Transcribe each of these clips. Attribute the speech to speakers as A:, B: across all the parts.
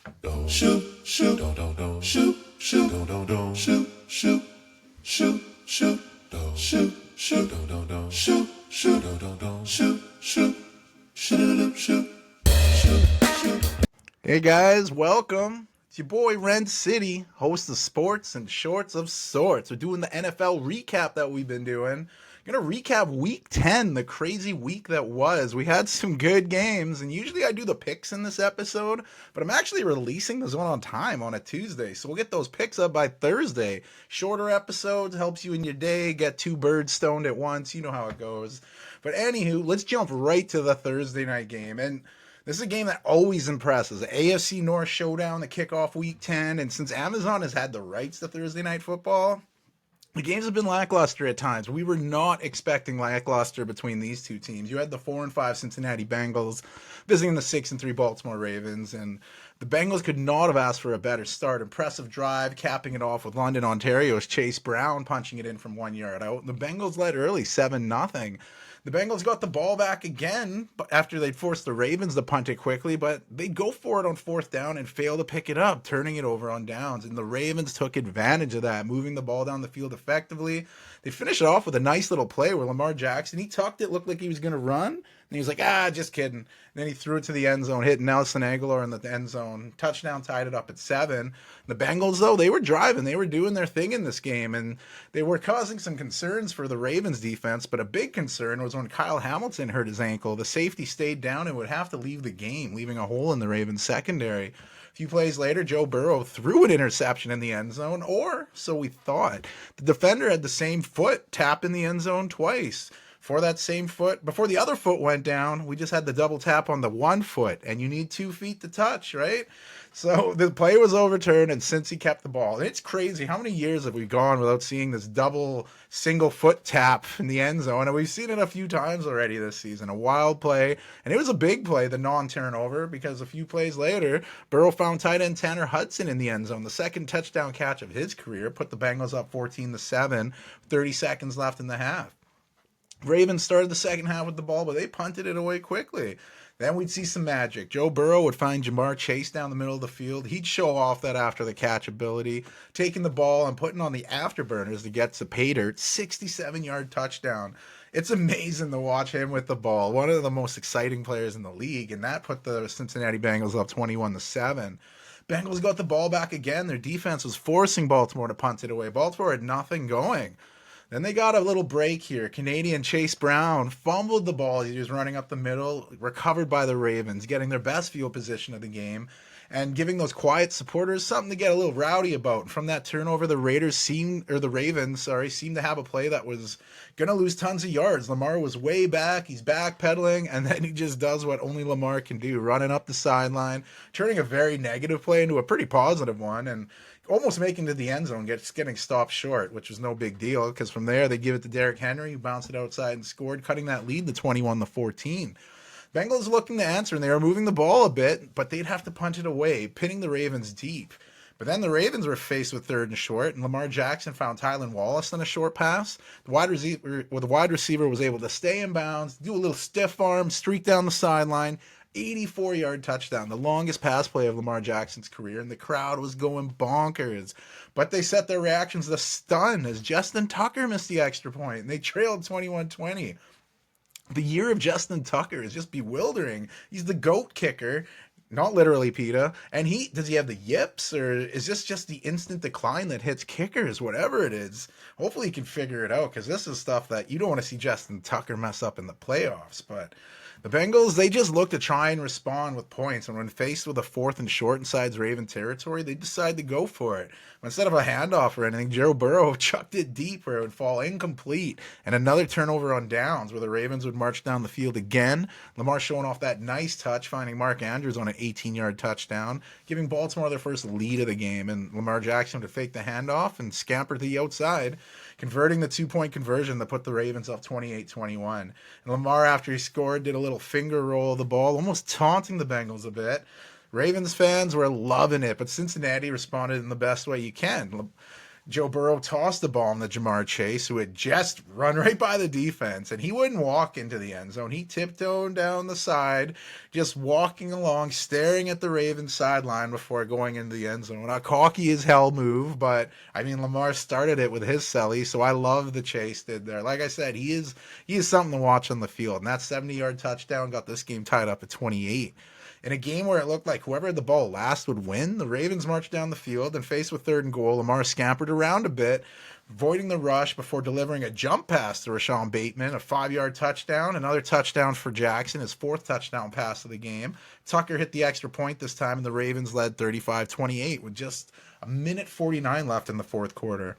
A: Shoot, shoot, shoot, shoot, shoot, shoot, shoot, shoot, shoot, shoot, shoot, shoot, shoot, shoot.
B: Hey guys, welcome. It's your boy Ren City, host of Sports and Shorts of Sorts. We're doing the NFL recap that we've been doing. Gonna recap week 10, the crazy week that was. We had some good games, and usually I do the picks in this episode, but I'm actually releasing this one on time on a Tuesday, so we'll get those picks up by Thursday. Shorter episodes helps you in your day, get two birds stoned at once. You know how it goes. But anywho, let's jump right to the Thursday night game. And this is a game that always impresses. The AFC North Showdown to kick off Week 10. And since Amazon has had the rights to Thursday Night Football, the games have been lackluster at times. We were not expecting lackluster between these two teams. You had the 4-5 Cincinnati Bengals visiting the 6-3 Baltimore Ravens, and the Bengals could not have asked for a better start. Impressive drive, capping it off with London, Ontario's Chase Brown punching it in from 1 yard out. The Bengals led early, 7-0. The Bengals got the ball back again after they'd forced the Ravens to punt it quickly, but they'd go for it on fourth down and fail to pick it up, turning it over on downs. And the Ravens took advantage of that, moving the ball down the field effectively. They finished it off with a nice little play where Lamar Jackson, he tucked it, looked like he was going to run. And he was like, just kidding. And then he threw it to the end zone, hit Nelson Aguilar in the end zone. Touchdown, tied it up at 7. The Bengals, though, they were driving. They were doing their thing in this game, and they were causing some concerns for the Ravens defense. But a big concern was when Kyle Hamilton hurt his ankle. The safety stayed down and would have to leave the game, leaving a hole in the Ravens secondary. A few plays later, Joe Burrow threw an interception in the end zone, or so we thought. The defender had the same foot tap in the end zone twice. For that same foot, before the other foot went down, we just had the double tap on the one foot, and you need 2 feet to touch, right? So the play was overturned, and since he kept the ball, and it's crazy. How many years have we gone without seeing this double single foot tap in the end zone? And we've seen it a few times already this season. A wild play, and it was a big play, the non-turnover, because a few plays later, Burrow found tight end Tanner Hudson in the end zone. The second touchdown catch of his career put the Bengals up 14-7, 30 seconds left in the half. Ravens started the second half with the ball, but they punted it away quickly. Then we'd see some magic. Joe Burrow would find Jamar Chase down the middle of the field. He'd show off that after the catch ability, taking the ball and putting on the afterburners to get to pay dirt. 67-yard touchdown. It's amazing to watch him with the ball. One of the most exciting players in the league, and that put the Cincinnati Bengals up 21-7. Bengals got the ball back again. Their defense was forcing Baltimore to punt it away. Baltimore had nothing going. Then they got a little break here. Canadian Chase Brown fumbled the ball. He was running up the middle, recovered by the Ravens, getting their best field position of the game and giving those quiet supporters something to get a little rowdy about. And from that turnover, the Ravens seemed to have a play that was going to lose tons of yards. Lamar was way back. He's backpedaling, and then he just does what only Lamar can do, running up the sideline, turning a very negative play into a pretty positive one, and almost making to the end zone, getting stopped short, which was no big deal because from there they give it to Derrick Henry, who bounced it outside and scored, cutting that lead to 21-14. Bengals looking to answer, and they were moving the ball a bit, but they'd have to punt it away, pinning the Ravens deep. But then the Ravens were faced with third and short, and Lamar Jackson found Tylan Wallace on a short pass. The wide receiver was able to stay in bounds, do a little stiff arm, streak down the sideline. 84-yard touchdown, the longest pass play of Lamar Jackson's career, and the crowd was going bonkers. But they set their reactions to stun as Justin Tucker missed the extra point, and they trailed 21-20. The year of Justin Tucker is just bewildering. He's the GOAT kicker, not literally, PETA. And does he have the yips, or is this just the instant decline that hits kickers? Whatever it is, hopefully he can figure it out, because this is stuff that you don't want to see Justin Tucker mess up in the playoffs. But the Bengals, they just look to try and respond with points, and when faced with a fourth and short inside Raven territory, they decide to go for it. Instead of a handoff or anything, Joe Burrow chucked it deep where it would fall incomplete, and another turnover on downs where the Ravens would march down the field again. Lamar showing off that nice touch, finding Mark Andrews on an 18-yard touchdown, giving Baltimore their first lead of the game, and Lamar Jackson to fake the handoff and scamper to the outside, converting the 2-point conversion that put the Ravens up 28-21. And Lamar, after he scored, did a little finger roll of the ball, almost taunting the Bengals a bit. Ravens fans were loving it, but Cincinnati responded in the best way you can. Joe Burrow tossed the ball to Jamar Chase, who had just run right by the defense, and he wouldn't walk into the end zone. He tiptoed down the side, just walking along, staring at the Ravens sideline before going into the end zone. A cocky as hell move, but I mean, Lamar started it with his celly, so I love the Chase did there. Like I said, he is something to watch on the field, and that 70-yard touchdown got this game tied up at 28. In a game where it looked like whoever had the ball last would win, the Ravens marched down the field and faced with 3rd and goal. Lamar scampered around a bit, avoiding the rush before delivering a jump pass to Rashawn Bateman, a 5-yard touchdown, another touchdown for Jackson, his 4th touchdown pass of the game. Tucker hit the extra point this time, and the Ravens led 35-28 with just a minute 49 left in the 4th quarter.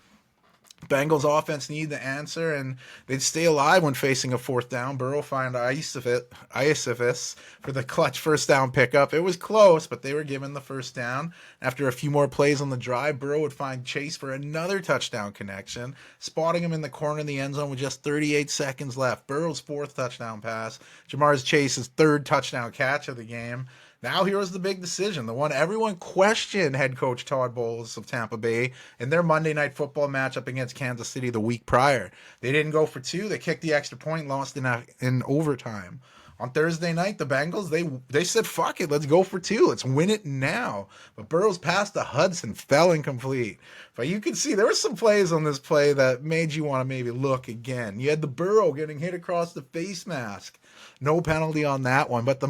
B: Bengals offense needed the answer, and they'd stay alive when facing a 4th down. Burrow found Iosifis for the clutch 1st down pickup. It was close, but they were given the 1st down. After a few more plays on the drive, Burrow would find Chase for another touchdown connection, spotting him in the corner of the end zone with just 38 seconds left. Burrow's 4th touchdown pass, Jamar Chase's 3rd touchdown catch of the game. Now here was the big decision, the one everyone questioned head coach Todd Bowles of Tampa Bay in their Monday Night Football matchup against Kansas City the week prior. They didn't go for 2. They kicked the extra point, lost in overtime. On Thursday night, the Bengals, they said, fuck it, let's go for 2. Let's win it now. But Burrow's pass to Hudson fell incomplete. But you could see there were some plays on this play that made you want to maybe look again. You had the Burrow getting hit across the face mask. No penalty on that one. But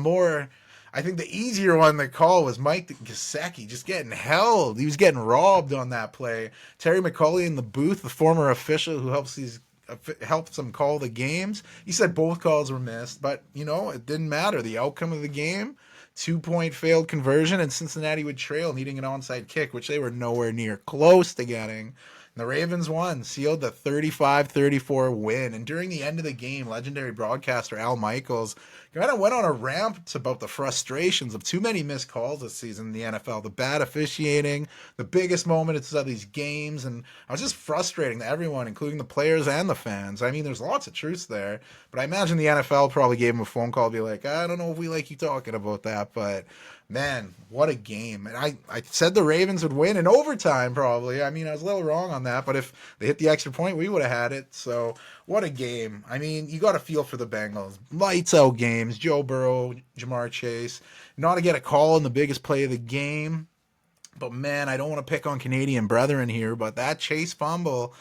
B: I think the easier one to call was Mike Gesicki just getting held. He was getting robbed on that play. Terry McCauley in the booth, the former official who helps him call the games, he said both calls were missed, but, it didn't matter. The outcome of the game, 2-point failed conversion, and Cincinnati would trail, needing an onside kick, which they were nowhere near close to getting. The Ravens won, sealed the 35-34 win. And during the end of the game, legendary broadcaster Al Michaels kind of went on a rant about the frustrations of too many missed calls this season in the NFL, the bad officiating, the biggest moments of these games. And I was just frustrating to everyone, including the players and the fans. I mean, there's lots of truths there, but I imagine the NFL probably gave him a phone call to be like, I don't know if we like you talking about that, but man, what a game. And I said the Ravens would win in overtime probably. I mean, I was a little wrong on that, but if they hit the extra point, we would have had it. So what a game. I mean, you got to feel for the Bengals. Lights out games. Joe Burrow, Jamar Chase. Not to get a call in the biggest play of the game. But man, I don't want to pick on Canadian brethren here, but that Chase fumble,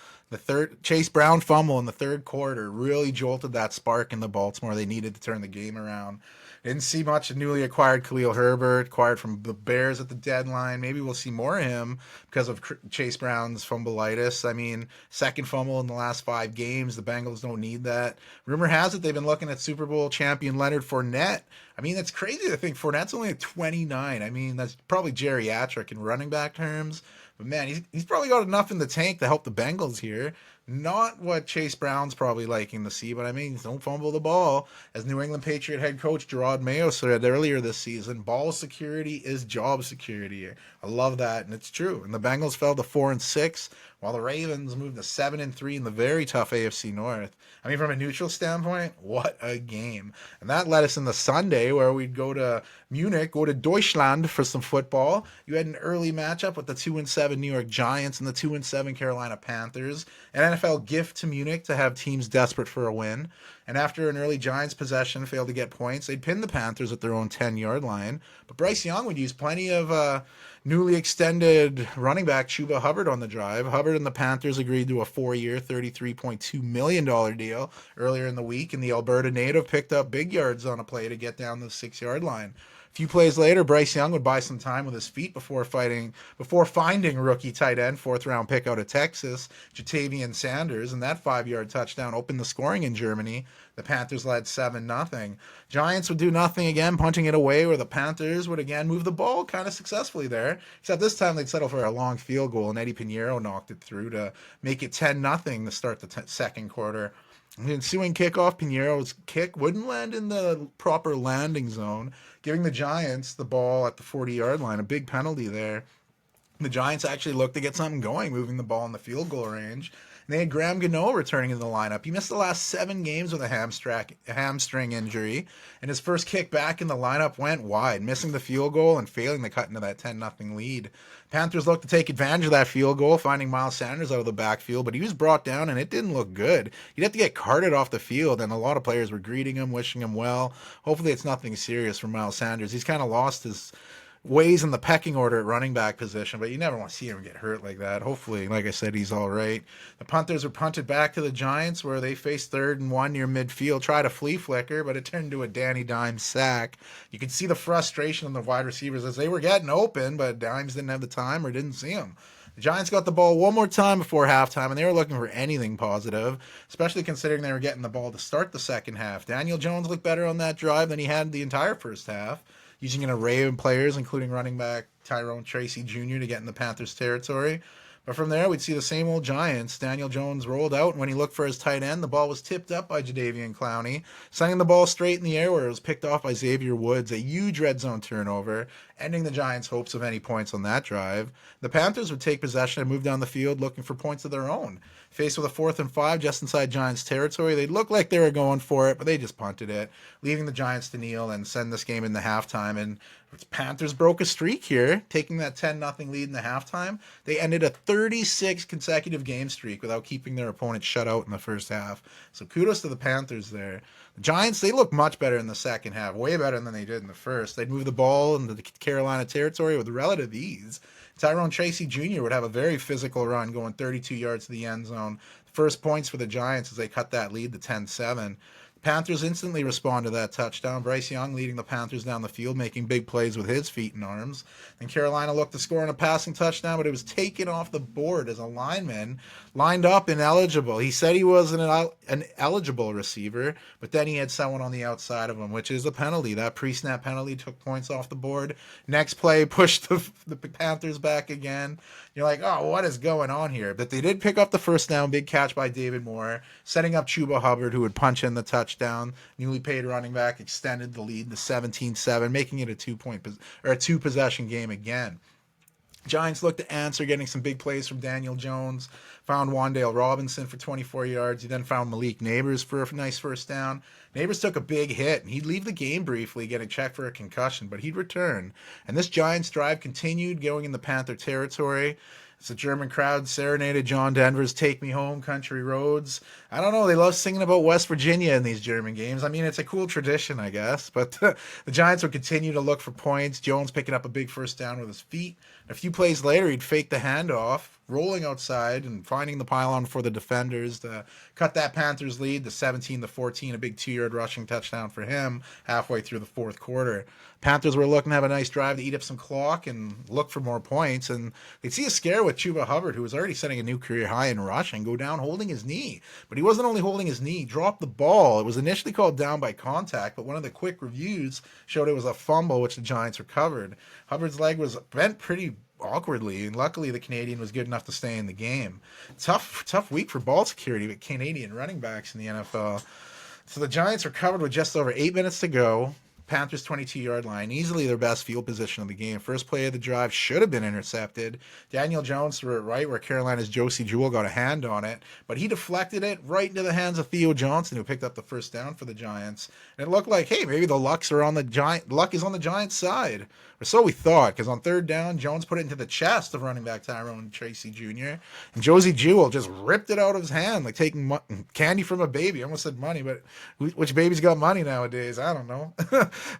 B: Chase Brown fumble in the 3rd quarter really jolted that spark in the Baltimore. They needed to turn the game around. Didn't see much of newly acquired Khalil Herbert, acquired from the Bears at the deadline. Maybe we'll see more of him because of Chase Brown's fumbleitis. I mean, 2nd fumble in the last 5 games. The Bengals don't need that. Rumor has it they've been looking at Super Bowl champion Leonard Fournette. I mean, that's crazy to think Fournette's only at 29. I mean, that's probably geriatric in running back terms. But man, he's probably got enough in the tank to help the Bengals here. Not what Chase Brown's probably liking to see, but I mean, don't fumble the ball. As New England Patriot head coach Gerard Mayo said earlier this season, ball security is job security. I love that, and it's true. And the Bengals fell to 4-6, while the Ravens moved to 7-3 in the very tough AFC North. I mean, from a neutral standpoint, what a game. And that led us into Sunday, where we'd go to Munich, go to Deutschland for some football. You had an early matchup with the 2-7 New York Giants and the 2-7 Carolina Panthers. An NFL gift to Munich to have teams desperate for a win. And after an early Giants possession failed to get points, they'd pin the Panthers at their own 10-yard line. But Bryce Young would use plenty of newly extended running back Chuba Hubbard on the drive. Hubbard and the Panthers agreed to a 4-year, $33.2 million deal earlier in the week, and the Alberta native picked up big yards on a play to get down the 6-yard line. A few plays later, Bryce Young would buy some time with his feet before finding rookie tight end, 4th-round pick out of Texas, Jatavian Sanders, and that 5-yard touchdown opened the scoring in Germany. The Panthers led 7-0. Giants would do nothing again, punting it away, where the Panthers would again move the ball kind of successfully there, except this time they'd settle for a long field goal, and Eddie Pinheiro knocked it through to make it 10-0 to start the 2nd quarter. The ensuing kickoff, Pinheiro's kick wouldn't land in the proper landing zone, giving the Giants the ball at the 40-yard line, a big penalty there. The Giants actually looked to get something going, moving the ball in the field goal range. And they had Graham Gano returning in the lineup. He missed the last 7 games with a hamstring injury, and his first kick back in the lineup went wide, missing the field goal and failing to cut into that 10-0 lead. Panthers looked to take advantage of that field goal, finding Miles Sanders out of the backfield, but he was brought down and it didn't look good. He'd have to get carted off the field, and a lot of players were greeting him, wishing him well. Hopefully it's nothing serious for Miles Sanders. He's kind of lost his ways in the pecking order at running back position, but you never want to see him get hurt like that. Hopefully, like I said, he's all right. The Panthers were punted back to the Giants, where they faced 3rd and 1 near midfield, tried a flea flicker, but it turned into a Danny Dimes sack. You could see the frustration in the wide receivers as they were getting open, but Dimes didn't have the time or didn't see him. The Giants got the ball one more time before halftime, and they were looking for anything positive, especially considering they were getting the ball to start the second half. Daniel Jones looked better on that drive than he had the entire first half, using an array of players, including running back Tyrone Tracy Jr. to get in the Panthers' territory. But from there, we'd see the same old Giants. Daniel Jones rolled out, and when he looked for his tight end, the ball was tipped up by Jadeveon Clowney, sending the ball straight in the air where it was picked off by Xavier Woods, a huge red zone turnover, ending the Giants' hopes of any points on that drive. The Panthers would take possession and move down the field looking for points of their own. Faced with a 4th and 5 just inside Giants territory, they looked like they were going for it, but they just punted it, leaving the Giants to kneel and send this game into halftime. And Panthers broke a streak here, taking that 10-0 lead in the halftime. They ended a 36 consecutive game streak without keeping their opponent shut out in the first half. So kudos to the Panthers there. The Giants, they looked much better in the second half, way better than they did in the first. They'd move the ball into the Carolina territory with relative ease. Tyrone Tracy Jr. would have a very physical run going 32 yards to the end zone. First points for the Giants as they cut that lead to 10-7. Panthers instantly respond to that touchdown. Bryce Young leading the Panthers down the field, making big plays with his feet and arms. And Carolina looked to score on a passing touchdown, but it was taken off the board as a lineman lined up ineligible. He said he was an eligible receiver, but then he had someone on the outside of him, which is a penalty. That pre-snap penalty took points off the board. Next play pushed the Panthers back again. You're like, oh, what is going on here? But they did pick up the first down, big catch by David Moore, setting up Chuba Hubbard, who would punch in the touchdown. Newly paid running back extended the lead to 17-7, making it a 2-possession game again. Giants looked to answer, getting some big plays from Daniel Jones. Found Wan'Dale Robinson for 24 yards. He then found Malik Neighbors for a nice first down. Neighbors took a big hit, and he'd leave the game briefly, getting checked for a concussion, but he'd return. And this Giants drive continued, going in the Panther territory. It's a German crowd serenaded John Denver's Take Me Home, Country Roads. I don't know, they love singing about West Virginia in these German games. I mean, it's a cool tradition, I guess. But the Giants would continue to look for points. Jones picking up a big first down with his feet. A few plays later, he'd fake the handoff, rolling outside and finding the pylon for the defenders to cut that Panthers lead to 17-14, a big 2-yard rushing touchdown for him halfway through the fourth quarter. Panthers were looking to have a nice drive to eat up some clock and look for more points, and they'd see a scare with Chuba Hubbard, who was already setting a new career high in rushing, go down holding his knee. But he wasn't only holding his knee, he dropped the ball. It was initially called down by contact, but one of the quick reviews showed it was a fumble, which the Giants recovered. Hubbard's leg was bent pretty awkwardly, and luckily the Canadian was good enough to stay in the game. Tough week for ball security with Canadian running backs in the NFL. So the Giants recovered with just over 8 minutes to go. Panthers 22-yard line, easily their best field position of the game. First play of the drive should have been intercepted. Daniel Jones threw it right where Carolina's Josie Jewell got a hand on it, but he deflected it right into the hands of Theo Johnson, who picked up the first down for the Giants. And it looked like, hey, maybe the luck is on the Giants' side. Or so we thought, because on third down, Jones put it into the chest of running back Tyrone Tracy Jr., and Josie Jewell just ripped it out of his hand like taking candy from a baby. I almost said money, but which baby's got money nowadays? I don't know.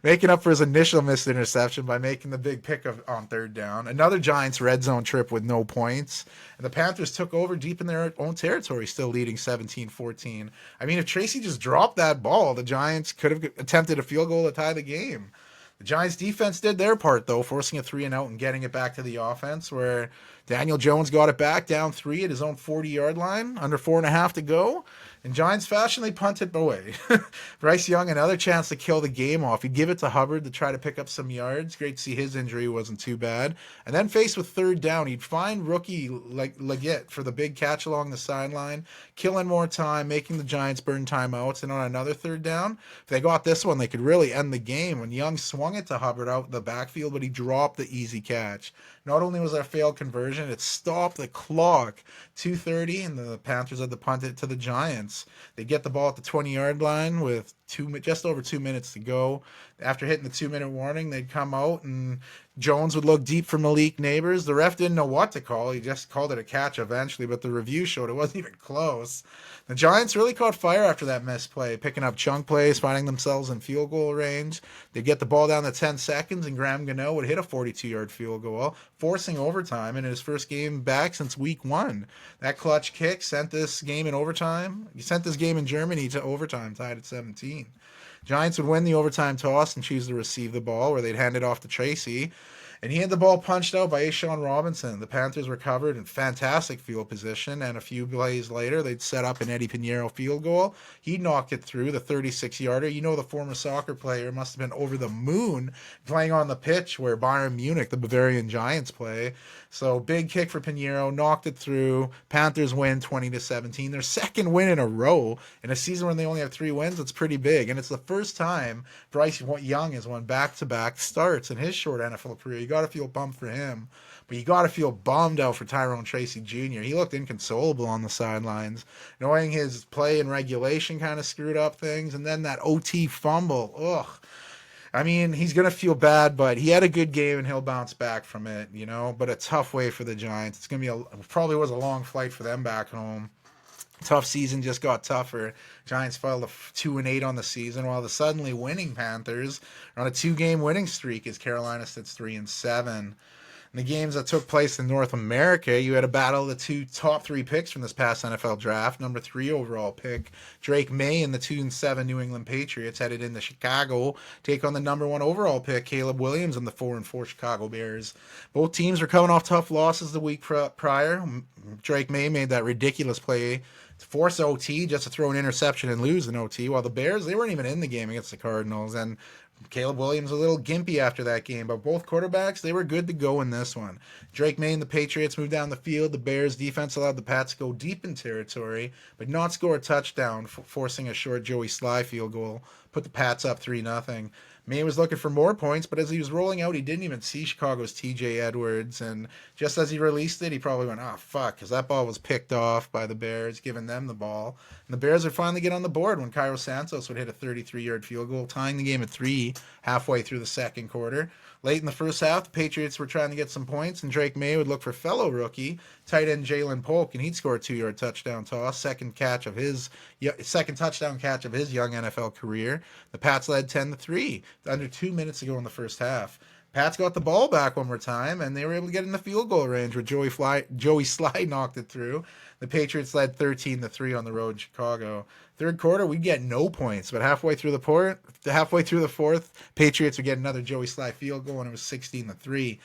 B: Making up for his initial missed interception by making the big pick on third down. Another Giants red zone trip with no points. And the Panthers took over deep in their own territory, still leading 17-14. I mean, if Tracy just dropped that ball, the Giants could have attempted a field goal to tie the game. The Giants defense did their part, though, forcing a 3-and-out and getting it back to the offense, where Daniel Jones got it back down 3 at his own 40-yard line, under 4.5 to go. In Giants fashion, they punted away. Bryce Young, another chance to kill the game off. He'd give it to Hubbard to try to pick up some yards. Great to see his injury wasn't too bad. And then faced with third down, he'd find rookie Leggett for the big catch along the sideline, killing more time, making the Giants burn timeouts. And on another third down, if they got this one, they could really end the game. When Young swung it to Hubbard out the backfield, but he dropped the easy catch. Not only was that a failed conversion, it stopped the clock. 2:30, and the Panthers had to punt it to the Giants. They get the ball at the 20-yard line with just over 2 minutes to go. After hitting the 2-minute warning, they'd come out, and Jones would look deep for Malik Neighbors. The ref didn't know what to call. He just called it a catch eventually, but the review showed it wasn't even close. The Giants really caught fire after that misplay, picking up chunk plays, finding themselves in field goal range. They'd get the ball down to 10 seconds, and Graham Gano would hit a 42-yard field goal, forcing overtime in his first game back since week 1. That clutch kick sent this game in overtime. He sent this game in Germany to overtime, tied at 17. Giants would win the overtime toss and choose to receive the ball, where they'd hand it off to Tracy. And he had the ball punched out by Ashawn Robinson. The Panthers were covered in fantastic field position, and a few plays later, they'd set up an Eddie Pinheiro field goal. He knocked it through, the 36-yarder. You know, the former soccer player must have been over the moon playing on the pitch where Bayern Munich, the Bavarian Giants, play. So big kick for Pinheiro, knocked it through. Panthers win 20-17. Their second win in a row in a season when they only have 3 wins. It's pretty big, and it's the first time Bryce Young has won back-to-back starts in his short NFL career. You got to feel bummed for him, but you got to feel bummed out for Tyrone Tracy Jr. He looked inconsolable on the sidelines, knowing his play in regulation kind of screwed up things, and then that OT fumble. Ugh. I mean, he's going to feel bad, but he had a good game and he'll bounce back from it, you know, but a tough way for the Giants. It's going to be probably was a long flight for them back home. Tough season just got tougher. Giants fell to 2-8 on the season, while the suddenly winning Panthers are on a 2-game winning streak as Carolina sits 3-7. In the games that took place in North America, you had a battle of the 2 top 3 picks from this past NFL draft. Number 3 overall pick, Drake May and the 2-7 New England Patriots headed into Chicago, take on the number 1 overall pick, Caleb Williams, and the 4-4 Chicago Bears. Both teams were coming off tough losses the week prior. Drake May made that ridiculous play to force OT just to throw an interception and lose in OT, while the Bears, they weren't even in the game against the Cardinals, and Caleb Williams a little gimpy after that game, but both quarterbacks, they were good to go in this one. Drake May and the Patriots moved down the field. The Bears defense allowed the Pats to go deep in territory, but not score a touchdown, forcing a short Joey Sly field goal, put the Pats up 3-0. May was looking for more points, but as he was rolling out, he didn't even see Chicago's TJ Edwards, and just as he released it, he probably went, oh, fuck, because that ball was picked off by the Bears, giving them the ball. And the Bears would finally get on the board when Cairo Santos would hit a 33-yard field goal, tying the game at 3 halfway through the second quarter. Late in the first half, the Patriots were trying to get some points, and Drake May would look for fellow rookie, tight end Jalen Polk, and he'd score a 2-yard touchdown toss, second touchdown catch of his young NFL career. The Pats led 10-3, under 2 minutes to go in the first half. Pats got the ball back one more time, and they were able to get in the field goal range where Joey Sly knocked it through. The Patriots led 13-3 on the road in Chicago. Third quarter, we get no points, but halfway through the fourth, Patriots would get another Joey Sly field goal, and it was 16-3.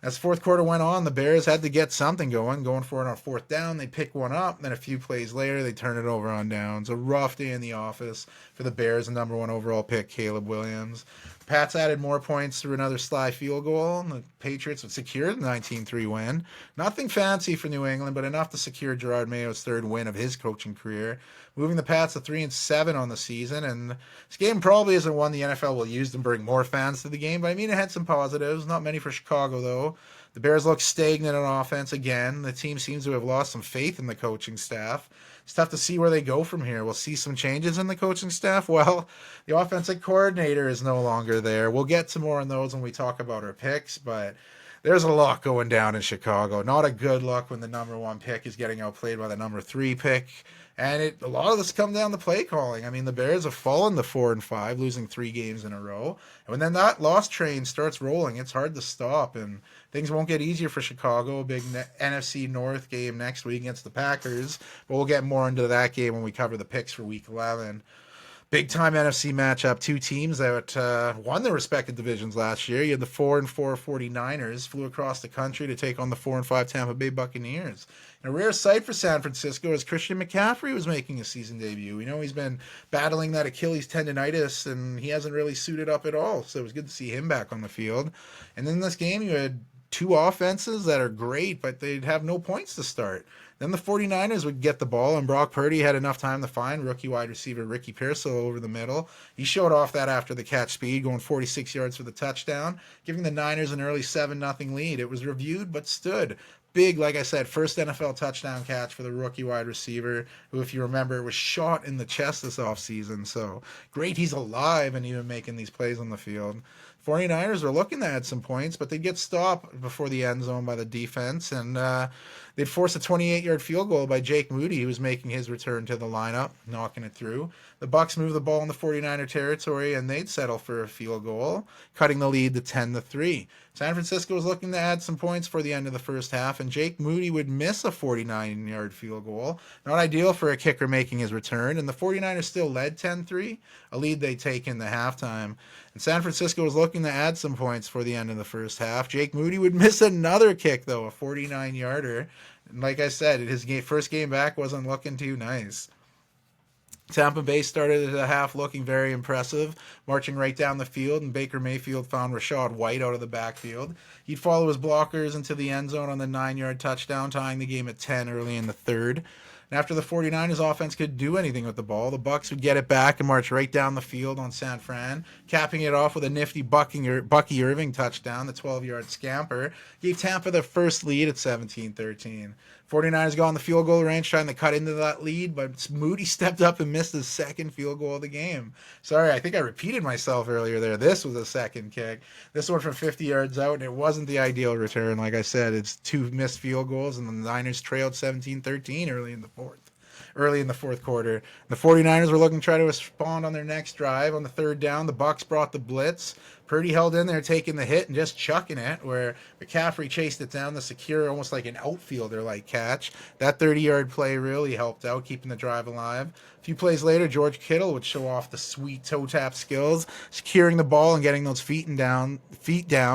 B: As the fourth quarter went on, the Bears had to get something going for it on fourth down. They pick one up, then a few plays later, they turn it over on downs. A rough day in the office for the Bears, the number 1 overall pick, Caleb Williams. Pats added more points through another Sly field goal, and the Patriots would secure the 19-3 win. Nothing fancy for New England, but enough to secure Gerard Mayo's 3rd win of his coaching career, moving the Pats to 3-7 on the season. And this game probably isn't one the NFL will use to bring more fans to the game, but I mean, it had some positives. Not many for Chicago, though. The Bears look stagnant on offense again. The team seems to have lost some faith in the coaching staff. It's tough to see where they go from here. We'll see some changes in the coaching staff. Well, the offensive coordinator is no longer there. We'll get to more on those when we talk about our picks, but there's a lot going down in Chicago. Not a good look when the number 1 pick is getting outplayed by the number 3 pick. And a lot of this come down to play calling. I mean, the Bears have fallen to 4-5, losing 3 games in a row. And when then that loss train starts rolling, it's hard to stop. And things won't get easier for Chicago. A big NFC North game next week against the Packers. But we'll get more into that game when we cover the picks for Week 11. Big time NFC matchup. Two teams that won their respective divisions last year. You had the 4-4 49ers flew across the country to take on the 4-5 Tampa Bay Buccaneers. And a rare sight for San Francisco as Christian McCaffrey was making his season debut. We know he's been battling that Achilles tendonitis and he hasn't really suited up at all. So it was good to see him back on the field. And then in this game, you had two offenses that are great, but they'd have no points to start. Then the 49ers would get the ball, and Brock Purdy had enough time to find rookie wide receiver Ricky Pearsall over the middle. He showed off that after the catch speed, going 46 yards for the touchdown, giving the Niners an early 7-0 lead. It was reviewed but stood. Big, like I said, first NFL touchdown catch for the rookie wide receiver, who, if you remember, was shot in the chest this offseason. So great he's alive and even making these plays on the field. 49ers were looking to add some points, but they'd get stopped before the end zone by the defense, and they'd force a 28-yard field goal by Jake Moody, who was making his return to the lineup, knocking it through. The Bucs moved the ball in the 49er territory, and they'd settle for a field goal, cutting the lead to 10-3. San Francisco was looking to add some points for the end of the first half, and Jake Moody would miss a 49-yard field goal. Not ideal for a kicker making his return, and the 49ers still led 10-3, a lead they take in the halftime. And San Francisco was looking to add some points for the end of the first half. Jake Moody would miss another kick, though, a 49-yarder. And like I said, his first game back wasn't looking too nice. Tampa Bay started the half looking very impressive, marching right down the field, and Baker Mayfield found Rachaad White out of the backfield. He'd follow his blockers into the end zone on the 9-yard touchdown, tying the game at 10 early in the third. And after the 49ers offense could do anything with the ball, the Bucs would get it back and march right down the field on San Fran, capping it off with a nifty Bucky Irving touchdown. The 12-yard scamper gave Tampa their first lead at 17-13. 49ers got on the field goal range trying to cut into that lead, but Moody stepped up and missed his second field goal of the game. Sorry, I think I repeated myself earlier there. This was a second kick. This one from 50 yards out, and it wasn't the ideal return. Like I said, it's two missed field goals, and the Niners trailed 17-13 early in the fourth quarter. The 49ers were looking to try to respond on their next drive. On the third down, the Bucs brought the blitz. Purdy held in there, taking the hit and just chucking it, where McCaffrey chased it down the secure, almost like an outfielder-like catch. That 30-yard play really helped out, keeping the drive alive. A few plays later, George Kittle would show off the sweet toe-tap skills, securing the ball and getting those feet down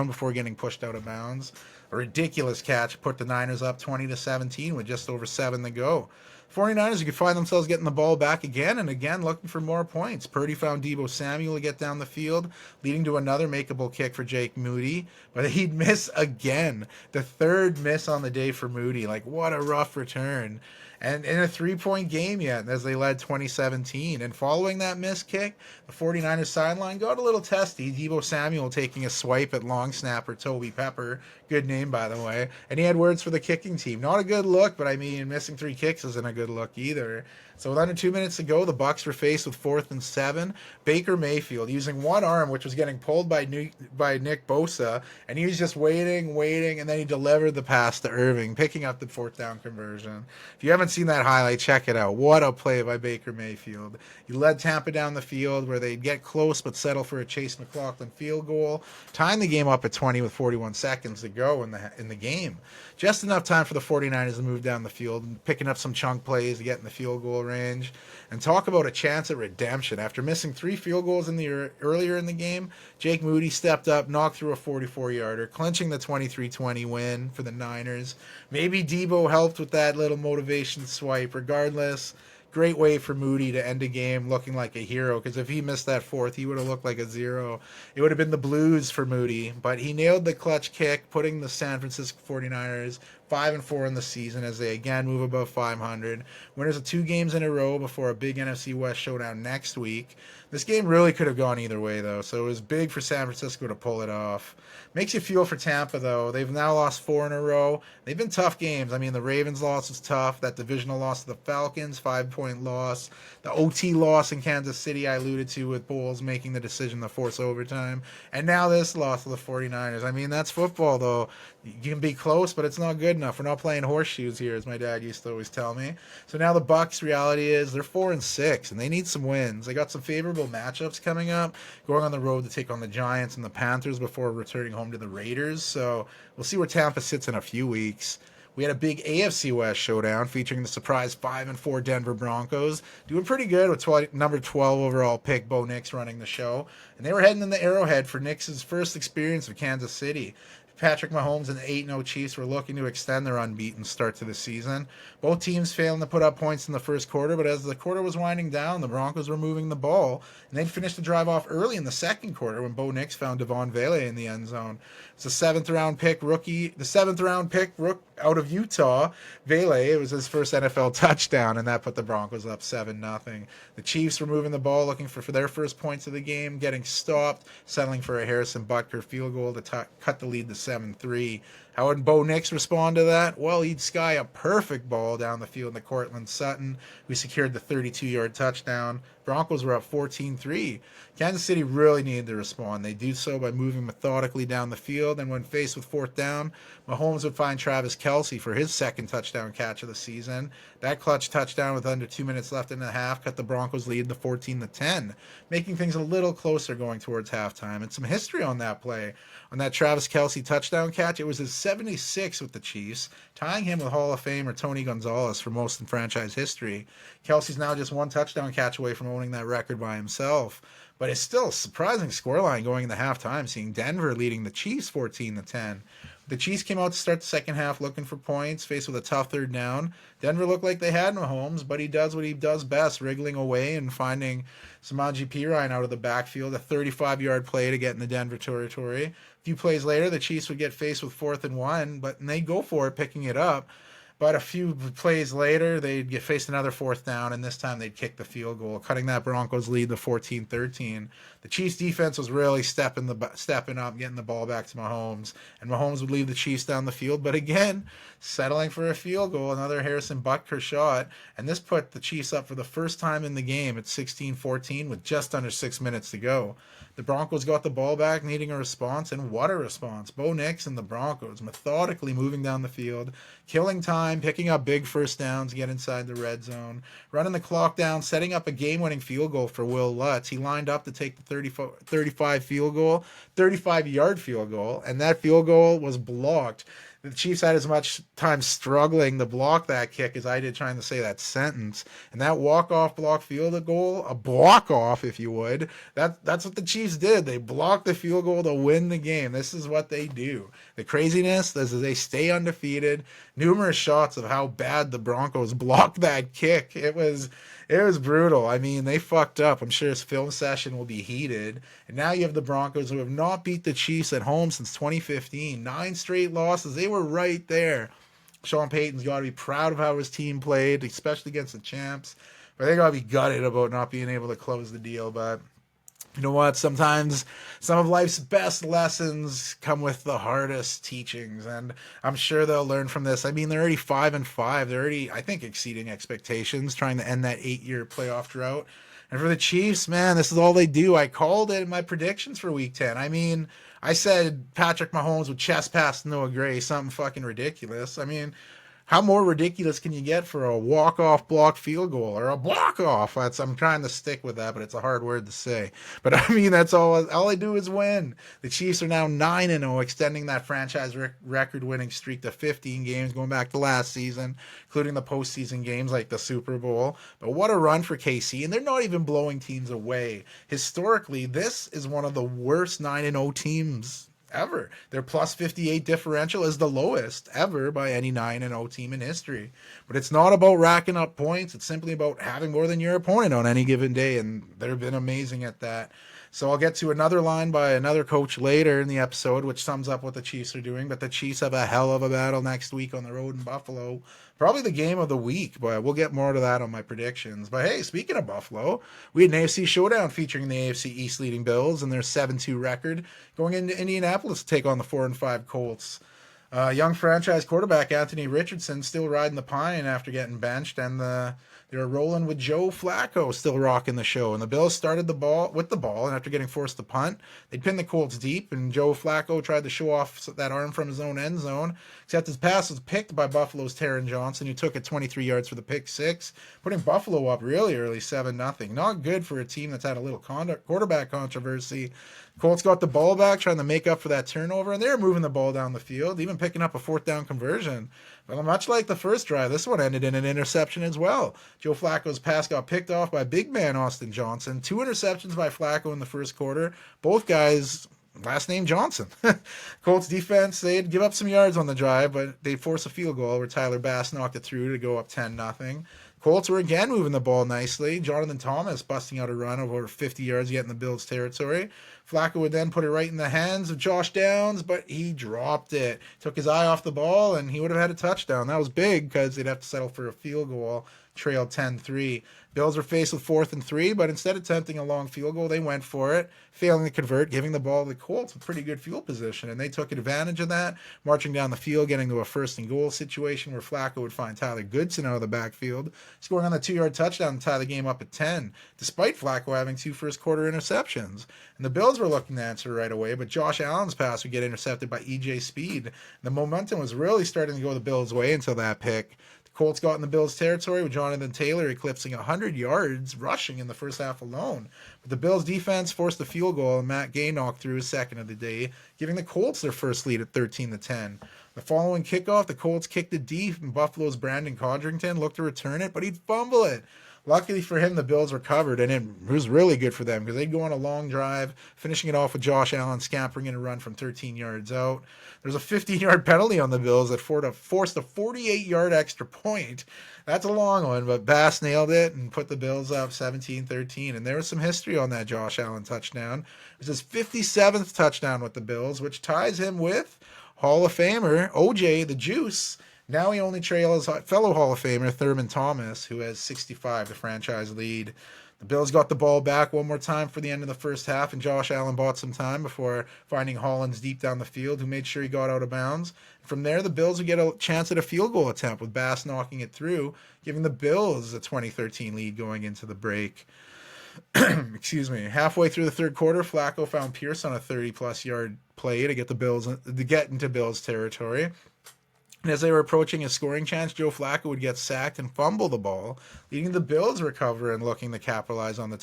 B: before getting pushed out of bounds. A ridiculous catch put the Niners up 20-17 with just over 7 to go. 49ers could find themselves getting the ball back again and again, looking for more points. Purdy found Deebo Samuel to get down the field, leading to another makeable kick for Jake Moody, but he'd miss again. The third miss on the day for Moody. Like, what a rough return. And in a 3-point game yet, as they led 2017. And following that missed kick, the 49ers sideline got a little testy. Deebo Samuel taking a swipe at long snapper Toby Pepper. Good name, by the way. And he had words for the kicking team. Not a good look, but I mean, missing 3 kicks isn't a good look either. So with under 2 minutes to go, the Bucs were faced with 4th and 7. Baker Mayfield using one arm, which was getting pulled by Nick Bosa, and he was just waiting, and then he delivered the pass to Irving, picking up the 4th down conversion. If you haven't seen that highlight, check it out. What a play by Baker Mayfield. He led Tampa down the field where they'd get close but settle for a Chase McLaughlin field goal, tying the game up at 20 with 41 seconds to go in the game. Just enough time for the 49ers to move down the field, picking up some chunk plays to get in the field goal range. And talk about a chance at redemption. After missing 3 field goals earlier in the game, Jake Moody stepped up, knocked through a 44-yarder, clinching the 23-20 win for the Niners. Maybe Deebo helped with that little motivation swipe. Regardless, great way for Moody to end a game looking like a hero, because if he missed that 4th, he would have looked like a 0. It would have been the blues for Moody, but he nailed the clutch kick, putting the San Francisco 49ers 5-4 in the season as they again move above 500. Winners of 2 games in a row before a big NFC West showdown next week. This game really could have gone either way, though, so it was big for San Francisco to pull it off. Makes you feel for Tampa, though. They've now lost 4 in a row. They've been tough games. I mean, the Ravens loss was tough. That divisional loss to the Falcons, 5-point loss. The OT loss in Kansas City I alluded to with Bowles making the decision to force overtime. And now this loss to the 49ers. I mean, that's football, though. You can be close, but it's not good enough. We're not playing horseshoes here, as my dad used to always tell me. So now the Bucs' reality is they're 4-6, and they need some wins. They got some favorable matchups coming up, going on the road to take on the Giants and the Panthers before returning home to the Raiders. So we'll see where Tampa sits in a few weeks. We had a big AFC West showdown featuring the surprise 5-4 Denver Broncos, doing pretty good with number 12 overall pick Bo Nix running the show, and they were heading in the Arrowhead for Nix's first experience of Kansas City. Patrick Mahomes and the 8-0 Chiefs were looking to extend their unbeaten start to the season. Both teams failing to put up points in the first quarter, but as the quarter was winding down, the Broncos were moving the ball, and they'd finished the drive off early in the second quarter when Bo Nix found Devon Vele in the end zone. It's a seventh-round pick out of Utah, Vele. It was his first NFL touchdown, and that put the Broncos up 7-0. The Chiefs were moving the ball, looking for their first points of the game, getting stopped, settling for a Harrison Butker field goal to cut the lead to 7-3. How would Bo Nix respond to that? Well, he'd sky a perfect ball down the field to Cortland Sutton, who secured the 32-yard touchdown. Broncos were up 14-3. Kansas City really needed to respond. They do so by moving methodically down the field, and when faced with fourth down, Mahomes would find Travis Kelce for his second touchdown catch of the season. That clutch touchdown with under 2 minutes left in the half cut the Broncos' lead to 14-10, making things a little closer going towards halftime. And some history on that play. On that Travis Kelce touchdown catch, it was his 76 with the Chiefs, tying him with Hall of Famer Tony Gonzalez for most in franchise history. Kelce's now just one touchdown catch away from owning that record by himself. But it's still a surprising scoreline going into halftime, seeing Denver leading the Chiefs 14-10. The Chiefs came out to start the second half looking for points, faced with a tough third down. Denver looked like they had Mahomes, but he does what he does best, wriggling away and finding Samaje Perine out of the backfield, a 35-yard play to get in the Denver territory. A few plays later, the Chiefs would get faced with 4th and 1, but they go for it, picking it up. But a few plays later, they'd get faced another fourth down, and this time they'd kick the field goal, cutting that Broncos lead to 14-13. The Chiefs' defense was really stepping up, getting the ball back to Mahomes, and Mahomes would leave the Chiefs down the field, but again, settling for a field goal, another Harrison Butker shot, and this put the Chiefs up for the first time in the game at 16-14 with just under 6 minutes to go. The Broncos got the ball back, needing a response, and what a response. Bo Nix and the Broncos methodically moving down the field, killing time, picking up big first downs to get inside the red zone, running the clock down, setting up a game-winning field goal for Will Lutz. He lined up to take the 35-yard field goal, and that field goal was blocked. The Chiefs had as much time struggling to block that kick as I did trying to say that sentence. And that walk-off block field goal, a block-off, if you would, that's what the Chiefs did. They blocked the field goal to win the game. This is what they do. The craziness is they stay undefeated. Numerous shots of how bad the Broncos blocked that kick. It was brutal. I mean, they fucked up. I'm sure his film session will be heated. And now you have the Broncos, who have not beat the Chiefs at home since 2015. 9 straight losses. They were right there. Sean Payton's got to be proud of how his team played, especially against the champs. But they got to be gutted about not being able to close the deal. But you know what? Sometimes some of life's best lessons come with the hardest teachings, and I'm sure they'll learn from this. I mean, they're already 5-5. They're already, I think, exceeding expectations, trying to end that 8-year playoff drought. And for the Chiefs, man, this is all they do. I called it in my predictions for Week 10. I mean, I said Patrick Mahomes would chest pass Noah Gray, something fucking ridiculous. I mean, how more ridiculous can you get for a walk-off block field goal or a block-off? I'm trying to stick with that, but it's a hard word to say. But I mean, that's all I do is win. The Chiefs are now 9-0, extending that franchise record-winning streak to 15 games, going back to last season, including the postseason games like the Super Bowl. But what a run for KC, and they're not even blowing teams away. Historically, this is one of the worst 9-0 teams ever. Their plus 58 differential is the lowest ever by any 9-0 team in history. But it's not about racking up points. It's simply about having more than your opponent on any given day, and they've been amazing at that. So I'll get to another line by another coach later in the episode, which sums up what the Chiefs are doing. But the Chiefs have a hell of a battle next week on the road in Buffalo. Probably the game of the week, but we'll get more to that on my predictions. But hey, speaking of Buffalo, we had an AFC showdown featuring the AFC East leading Bills and their 7-2 record going into Indianapolis to take on the 4-5 Colts. Young franchise quarterback Anthony Richardson still riding the pine after getting benched, and they're rolling with Joe Flacco still rocking the show. And the Bills started the ball, and after getting forced to punt, they pinned the Colts deep, and Joe Flacco tried to show off that arm from his own end zone, except his pass was picked by Buffalo's Taron Johnson, who took it 23 yards for the pick six, putting Buffalo up really early 7-0. Not good for a team that's had a little quarterback controversy Colts got the ball back, trying to make up for that turnover, and they were moving the ball down the field, even picking up a fourth down conversion. But much like the first drive, this one ended in an interception as well. Joe Flacco's pass got picked off by big man Austin Johnson. 2 interceptions by Flacco in the first quarter. Both guys, last name Johnson. Colts defense, they'd give up some yards on the drive, but they'd force a field goal where Tyler Bass knocked it through to go up 10-0. Colts were again moving the ball nicely. Jonathan Thomas busting out a run of over 50 yards, getting the Bills' territory. Flacco would then put it right in the hands of Josh Downs, but he dropped it. Took his eye off the ball, and he would have had a touchdown. That was big because they'd have to settle for a field goal, trailed 10-3. Bills were faced with 4th and 3, but instead of attempting a long field goal, they went for it, failing to convert, giving the ball to the Colts with pretty good field position, and they took advantage of that, marching down the field, getting to a 1st and goal situation where Flacco would find Tyler Goodson out of the backfield, scoring on the 2-yard touchdown to tie the game up at 10, despite Flacco having 2 first-quarter interceptions. And the Bills were looking to answer right away, but Josh Allen's pass would get intercepted by E.J. Speed. The momentum was really starting to go the Bills' way until that pick. Colts got in the Bills' territory with Jonathan Taylor eclipsing 100 yards rushing in the first half alone. But the Bills' defense forced a field goal, and Matt Gay knocked through his second of the day, giving the Colts their first lead at 13-10. The following kickoff, the Colts kicked it deep, and Buffalo's Brandon Codrington looked to return it, but he'd fumble it. Luckily for him, the Bills recovered, and it was really good for them because they'd go on a long drive, finishing it off with Josh Allen scampering in a run from 13 yards out. There's a 15-yard penalty on the Bills that forced a 48-yard extra point. That's a long one, but Bass nailed it and put the Bills up 17-13. And there was some history on that Josh Allen touchdown. It was his 57th touchdown with the Bills, which ties him with Hall of Famer OJ the Juice. Now he only trails fellow Hall of Famer Thurman Thomas, who has 65, the franchise lead. The Bills got the ball back one more time for the end of the first half, and Josh Allen bought some time before finding Hollins deep down the field, who made sure he got out of bounds. From there, the Bills would get a chance at a field goal attempt, with Bass knocking it through, giving the Bills a 2013 lead going into the break. Excuse me. Halfway through the third quarter, Flacco found Pierce on a 30-plus yard play to get into Bills territory. And as they were approaching a scoring chance, Joe Flacco would get sacked and fumble the ball, leading the Bills to recover and looking to capitalize on the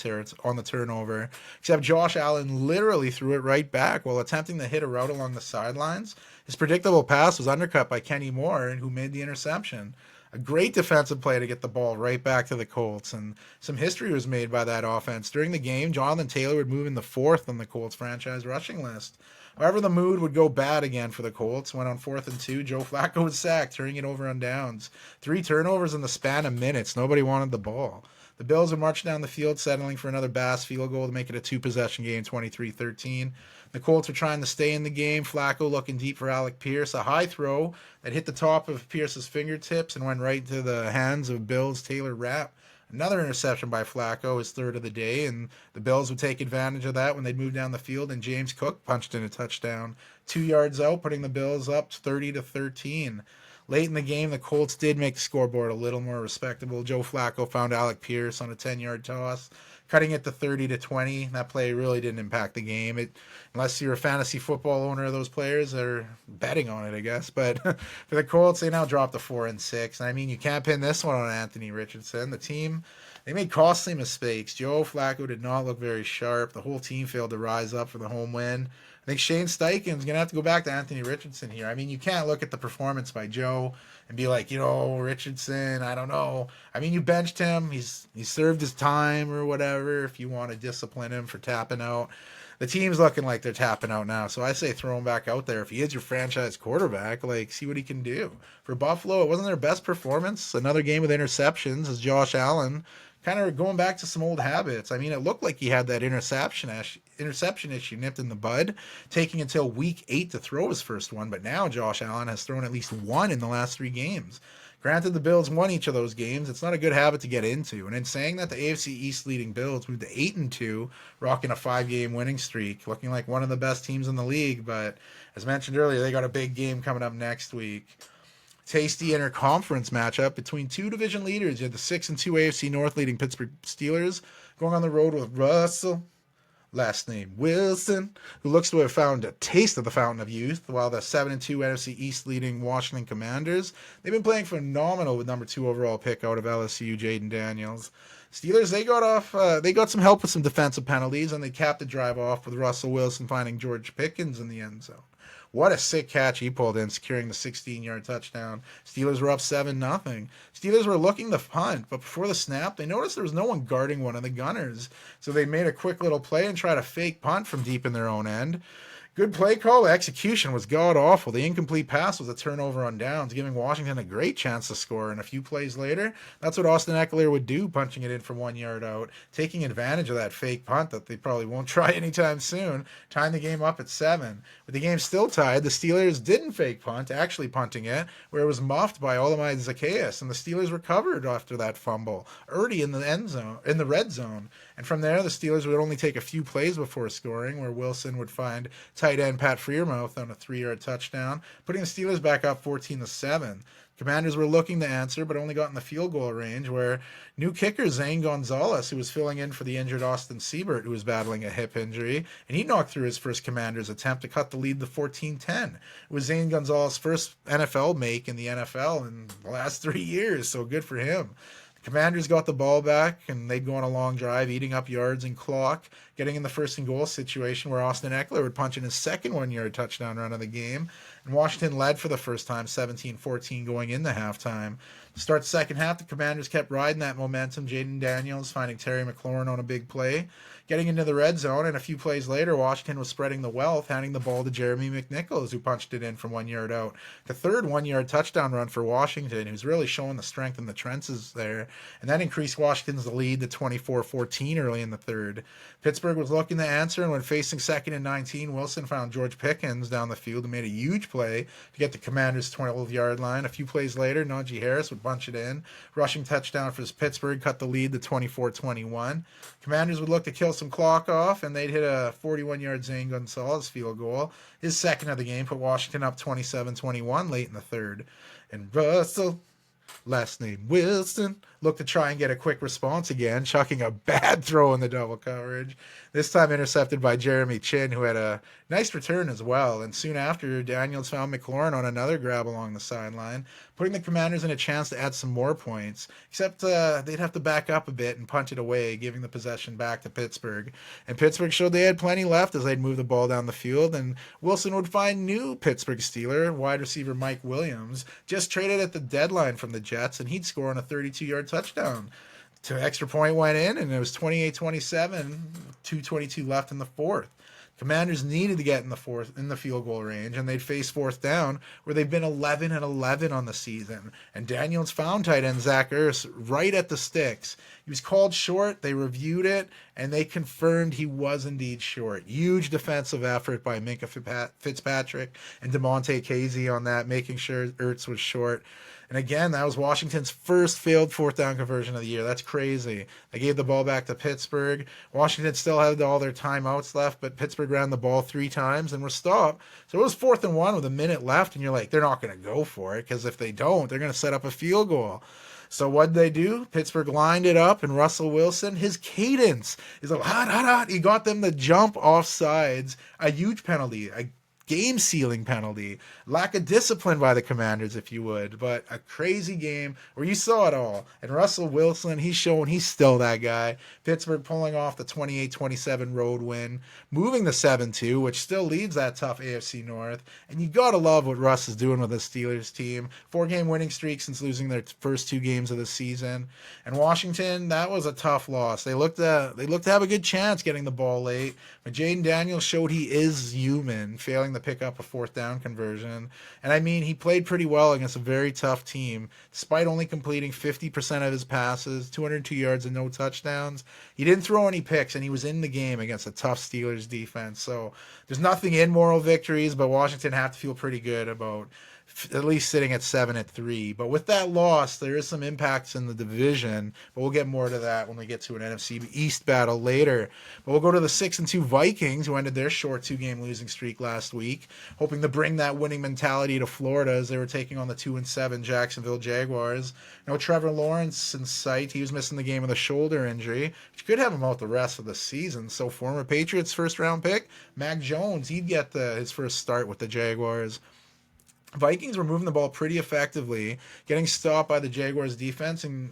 B: turnover. Except Josh Allen literally threw it right back while attempting to hit a route along the sidelines. His predictable pass was undercut by Kenny Moore, who made the interception. A great defensive play to get the ball right back to the Colts, and some history was made by that offense. During the game, Jonathan Taylor would move in the 4th on the Colts franchise rushing list. However, the mood would go bad again for the Colts when on 4th and 2, Joe Flacco was sacked, turning it over on downs. 3 turnovers in the span of minutes. Nobody wanted the ball. The Bills would march down the field, settling for another Bass field goal to make it a 2-possession game, 23-13. The Colts were trying to stay in the game. Flacco looking deep for Alec Pierce. A high throw that hit the top of Pierce's fingertips and went right into the hands of Bills' Taylor Rapp. Another interception by Flacco, his 3rd of the day, and the Bills would take advantage of that when they'd move down the field, and James Cook punched in a touchdown 2 yards out, putting the Bills up 30-13. Late in the game, the Colts did make the scoreboard a little more respectable. Joe Flacco found Alec Pierce on a 10-yard toss, cutting it to 30-20. That play really didn't impact the game. Unless you're a fantasy football owner of those players, they're betting on it, I guess. But for the Colts, they now dropped to 4-6. And I mean, you can't pin this one on Anthony Richardson. The team, they made costly mistakes. Joe Flacco did not look very sharp. The whole team failed to rise up for the home win. I think Shane Steichen's going to have to go back to Anthony Richardson here. I mean, you can't look at the performance by Joe and be like, Richardson, I don't know. I mean, you benched him. He served his time or whatever if you want to discipline him for tapping out. The team's looking like they're tapping out now. So I say throw him back out there. If he is your franchise quarterback, see what he can do. For Buffalo, it wasn't their best performance. Another game with interceptions as Josh Allen kind of going back to some old habits. I mean, it looked like he had that interception issue nipped in the bud, taking until week 8 to throw his first one. But now Josh Allen has thrown at least one in the last 3 games. Granted, the Bills won each of those games. It's not a good habit to get into. And in saying that, the AFC East leading Bills moved to 8-2, rocking a 5-game winning streak, looking like one of the best teams in the league. But as mentioned earlier, they got a big game coming up next week. Tasty interconference matchup between 2 division leaders. You had the 6-2 AFC North leading Pittsburgh Steelers going on the road with Russell last name Wilson, who looks to have found a taste of the fountain of youth, while the 7-2 NFC East leading Washington Commanders, they've been playing phenomenal with number 2 overall pick out of LSU, Jaden Daniels. Steelers, they got some help with some defensive penalties, and they capped the drive off with Russell Wilson finding George Pickens in the end zone. What a sick catch he pulled in, securing the 16-yard touchdown. Steelers were up 7-0. Steelers were looking to punt, but before the snap, they noticed there was no one guarding one of the gunners. So they made a quick little play and tried a fake punt from deep in their own end. Good play call. Execution was god-awful. The incomplete pass was a turnover on downs, giving Washington a great chance to score. And a few plays later, that's what Austin Eckler would do, punching it in from 1 yard out, taking advantage of that fake punt that they probably won't try anytime soon, tying the game up at 7. With the game still tied, the Steelers didn't fake punt, actually punting it, where it was muffed by Olamide Zacchaeus, and the Steelers recovered after that fumble early in the end zone, in the red zone. And from there, the Steelers would only take a few plays before scoring, where Wilson would find tight end Pat Freiermuth on a 3-yard touchdown, putting the Steelers back up 14-7. Commanders were looking to answer, but only got in the field goal range, where new kicker Zane Gonzalez, who was filling in for the injured Austin Siebert, who was battling a hip injury, and he knocked through his first Commanders attempt to cut the lead to 14-10. It was Zane Gonzalez's first NFL make in the NFL in the last 3 years, so good for him. Commanders got the ball back, and they'd go on a long drive, eating up yards and clock, getting in the first and goal situation where Austin Eckler would punch in his second 1-yard touchdown run of the game, and Washington led for the first time 17-14 going into halftime. To start the second half, the Commanders kept riding that momentum. Jaden Daniels finding Terry McLaurin on a big play, getting into the red zone, and a few plays later, Washington was spreading the wealth, handing the ball to Jeremy McNichols, who punched it in from 1 yard out. The third 1-yard touchdown run for Washington, who's really showing the strength in the trenches there, and that increased Washington's lead to 24-14 early in the third. Pittsburgh was looking to answer, and when facing 2nd and 19, Wilson found George Pickens down the field and made a huge play to get the Commanders' 12-yard line. A few plays later, Najee Harris would bunch it in. Rushing touchdown for Pittsburgh cut the lead to 24-21. Commanders would look to kill some clock off, and they'd hit a 41-yard Zane Gonzalez field goal. His second of the game put Washington up 27-21 late in the third. And Russell, last name Wilson, looked to try and get a quick response again, chucking a bad throw in the double coverage. This time intercepted by Jeremy Chin, who had a nice return as well. And soon after, Daniels found McLaurin on another grab along the sideline, putting the Commanders in a chance to add some more points. Except they'd have to back up a bit and punt it away, giving the possession back to Pittsburgh. And Pittsburgh showed they had plenty left as they'd move the ball down the field. And Wilson would find new Pittsburgh Steeler, wide receiver Mike Williams, just traded at the deadline from the Jets, and he'd score on a 32-yard touchdown. To extra point went in, and it was 28-27, 2:22 left in the fourth. Commanders needed to get in the field goal range, and they'd face fourth down, where they've been 11-11 on the season. And Daniels found tight end Zach Ertz right at the sticks. He was called short. They reviewed it, and they confirmed he was indeed short. Huge defensive effort by Minkah Fitzpatrick and DeMonte Casey on that, making sure Ertz was short. And again, that was Washington's first failed fourth down conversion of the year. That's crazy. They gave the ball back to Pittsburgh. Washington still had all their timeouts left, but Pittsburgh ran the ball 3 times and were stopped. So it was 4th and 1 with a minute left, and you're like, they're not going to go for it, because if they don't, they're going to set up a field goal. So what'd they do? Pittsburgh lined it up, and Russell Wilson, his cadence is like, hot, hot, hot. He got them to jump off sides. A huge penalty, a game-sealing penalty, lack of discipline by the Commanders, if you would, but a crazy game where you saw it all. And Russell Wilson, he's showing he's still that guy. Pittsburgh pulling off the 28-27 road win, moving to 7-2, which still leads that tough AFC North. And you gotta love what Russ is doing with the Steelers team. 4-game winning streak since losing their first 2 games of the season. And Washington, that was a tough loss. They looked to have a good chance getting the ball late, but Jaden Daniels showed he is human, failing to pick up a fourth down conversion. And I mean, he played pretty well against a very tough team, despite only completing 50% of his passes, 202 yards and no touchdowns. He didn't throw any picks, and he was in the game against a tough Steelers defense. So there's nothing in moral victories, but Washington have to feel pretty good about at least sitting at 7-3. But with that loss, there is some impacts in the division. But we'll get more to that when we get to an NFC East battle later. But we'll go to the 6-2 Vikings, who ended their short 2-game losing streak last week, hoping to bring that winning mentality to Florida as they were taking on the 2-7 Jacksonville Jaguars. No Trevor Lawrence in sight. He was missing the game with a shoulder injury, which could have him out the rest of the season. So former Patriots first-round pick, Mac Jones, he'd get his first start with the Jaguars. Vikings were moving the ball pretty effectively, getting stopped by the Jaguars defense and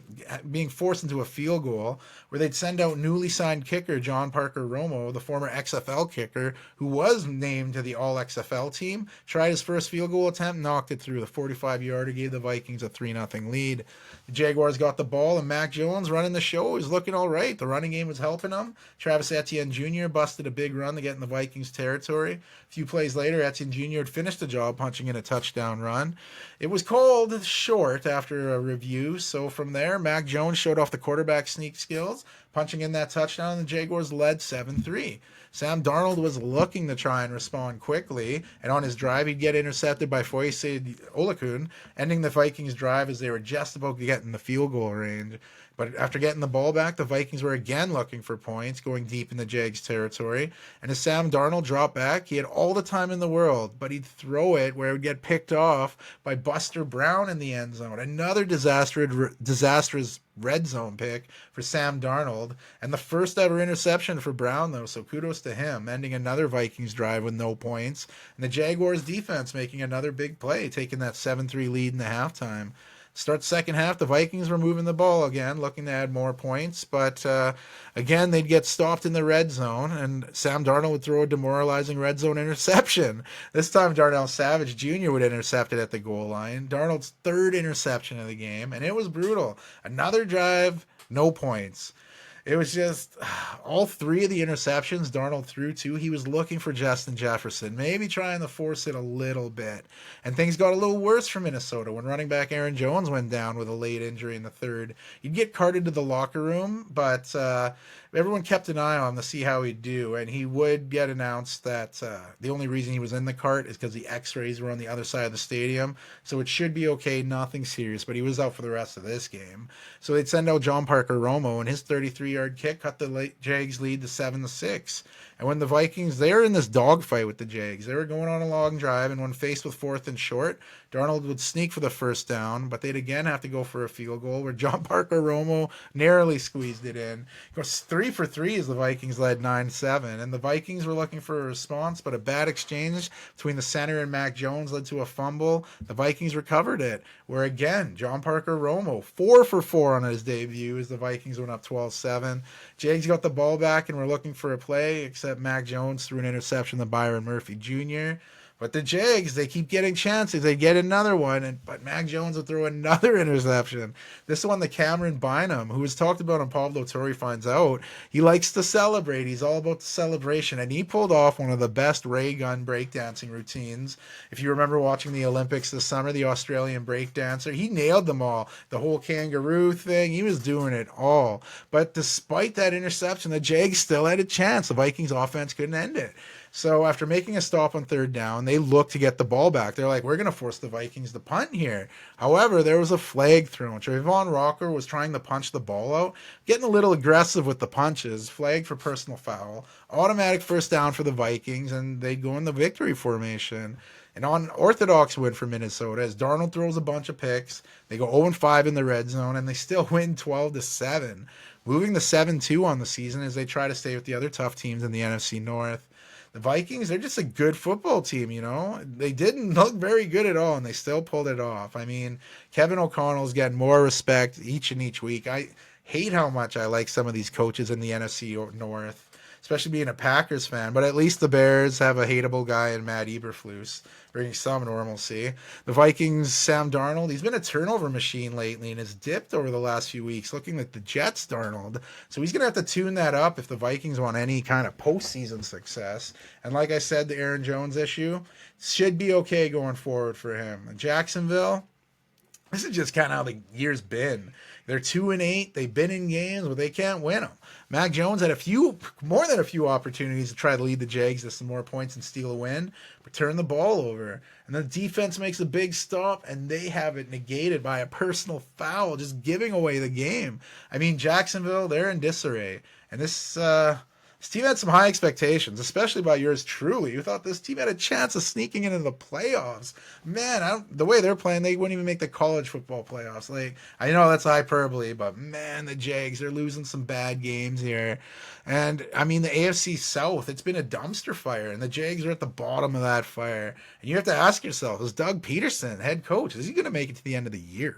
B: being forced into a field goal where they'd send out newly signed kicker John Parker Romo, the former XFL kicker who was named to the All-XFL team, tried his first field goal attempt, knocked it through the 45-yarder, gave the Vikings a 3-0 lead. The Jaguars got the ball, and Mac Jones running the show. He was looking all right. The running game was helping him. Travis Etienne Jr. busted a big run to get in the Vikings territory. A few plays later, Etienne Jr. had finished the job punching in a touchdown run. It was called short after a review, so from there, Mac Jones showed off the quarterback sneak skills, punching in that touchdown, and the Jaguars led 7-3. Sam Darnold was looking to try and respond quickly, and on his drive, he'd get intercepted by Foyesade Olakun, ending the Vikings' drive as they were just about to get in the field goal range. But after getting the ball back, the Vikings were again looking for points, going deep in the Jags' territory. And as Sam Darnold dropped back, he had all the time in the world, but he'd throw it where it would get picked off by Buster Brown in the end zone. Another disastrous red zone pick for Sam Darnold, and the first ever interception for Brown, though, so kudos to him, ending another Vikings drive with no points. And the Jaguars' defense making another big play, taking that 7-3 lead in the halftime. Start second half, the Vikings were moving the ball again, looking to add more points, but again, they'd get stopped in the red zone, and Sam Darnold would throw a demoralizing red zone interception. This time, Darnell Savage Jr. would intercept it at the goal line. Darnold's third interception of the game, and it was brutal. Another drive, no points. It was just all three of the interceptions Darnold threw to. He was looking for Justin Jefferson, maybe trying to force it a little bit. And things got a little worse for Minnesota when running back Aaron Jones went down with a late injury in the third. He'd get carted to the locker room, but everyone kept an eye on him to see how he'd do. And he would get announced that the only reason he was in the cart is because the x-rays were on the other side of the stadium. So it should be okay, nothing serious, but he was out for the rest of this game. So they'd send out John Parker Romo, and his 33-yard kick cut the Jags lead to 7-6. And when the Vikings, they're in this dogfight with the Jags. They were going on a long drive, and when faced with 4th and short, Darnold would sneak for the first down, but they'd again have to go for a field goal where John Parker Romo narrowly squeezed it in. It goes 3 for 3 as the Vikings led 9-7. And the Vikings were looking for a response, but a bad exchange between the center and Mac Jones led to a fumble. The Vikings recovered it, where again, John Parker Romo, 4 for 4 on his debut as the Vikings went up 12-7. Jags got the ball back and were looking for a play, except Mac Jones threw an interception to Byron Murphy Jr., but the Jags, they keep getting chances. They get another one, but Mac Jones will throw another interception. This one, the Cameron Bynum, who was talked about on Pablo Torre Finds Out, he likes to celebrate. He's all about the celebration, and he pulled off one of the best ray gun breakdancing routines. If you remember watching the Olympics this summer, the Australian breakdancer, he nailed them all. The whole kangaroo thing, he was doing it all. But despite that interception, the Jags still had a chance. The Vikings offense couldn't end it. So after making a stop on third down, they looked to get the ball back. They're like, we're going to force the Vikings to punt here. However, there was a flag thrown. Trayvon Rocker was trying to punch the ball out, getting a little aggressive with the punches. Flag for personal foul. Automatic first down for the Vikings, and they go in the victory formation. An unorthodox win for Minnesota as Darnold throws a bunch of picks. They go 0-5 in the red zone, and they still win 12-7, moving to 7-2 on the season as they try to stay with the other tough teams in the NFC North. The Vikings, they're just a good football team, you know. They didn't look very good at all, and they still pulled it off. I mean, Kevin O'Connell's getting more respect each week. I hate how much I like some of these coaches in the NFC North, especially being a Packers fan, but at least the Bears have a hateable guy in Matt Eberflus, bringing some normalcy. The Vikings, Sam Darnold, he's been a turnover machine lately and has dipped over the last few weeks, looking like the Jets Darnold. So he's going to have to tune that up if the Vikings want any kind of postseason success. And like I said, the Aaron Jones issue should be okay going forward for him. Jacksonville, This is just kind of how the year's been. They're 2-8. They've been in games where they can't win them. Mac Jones had more than a few opportunities to try to lead the Jags to some more points and steal a win, but turn the ball over. And the defense makes a big stop, and they have it negated by a personal foul, just giving away the game. I mean, Jacksonville, they're in disarray. And this team had some high expectations, especially by yours truly. You thought this team had a chance of sneaking into the playoffs. Man, the way they're playing, they wouldn't even make the college football playoffs. Like, I know that's hyperbole, but man, the Jags, they're losing some bad games here. And I mean, the AFC South, it's been a dumpster fire, and the Jags are at the bottom of that fire. And you have to ask yourself, is Doug Peterson, head coach, is he going to make it to the end of the year?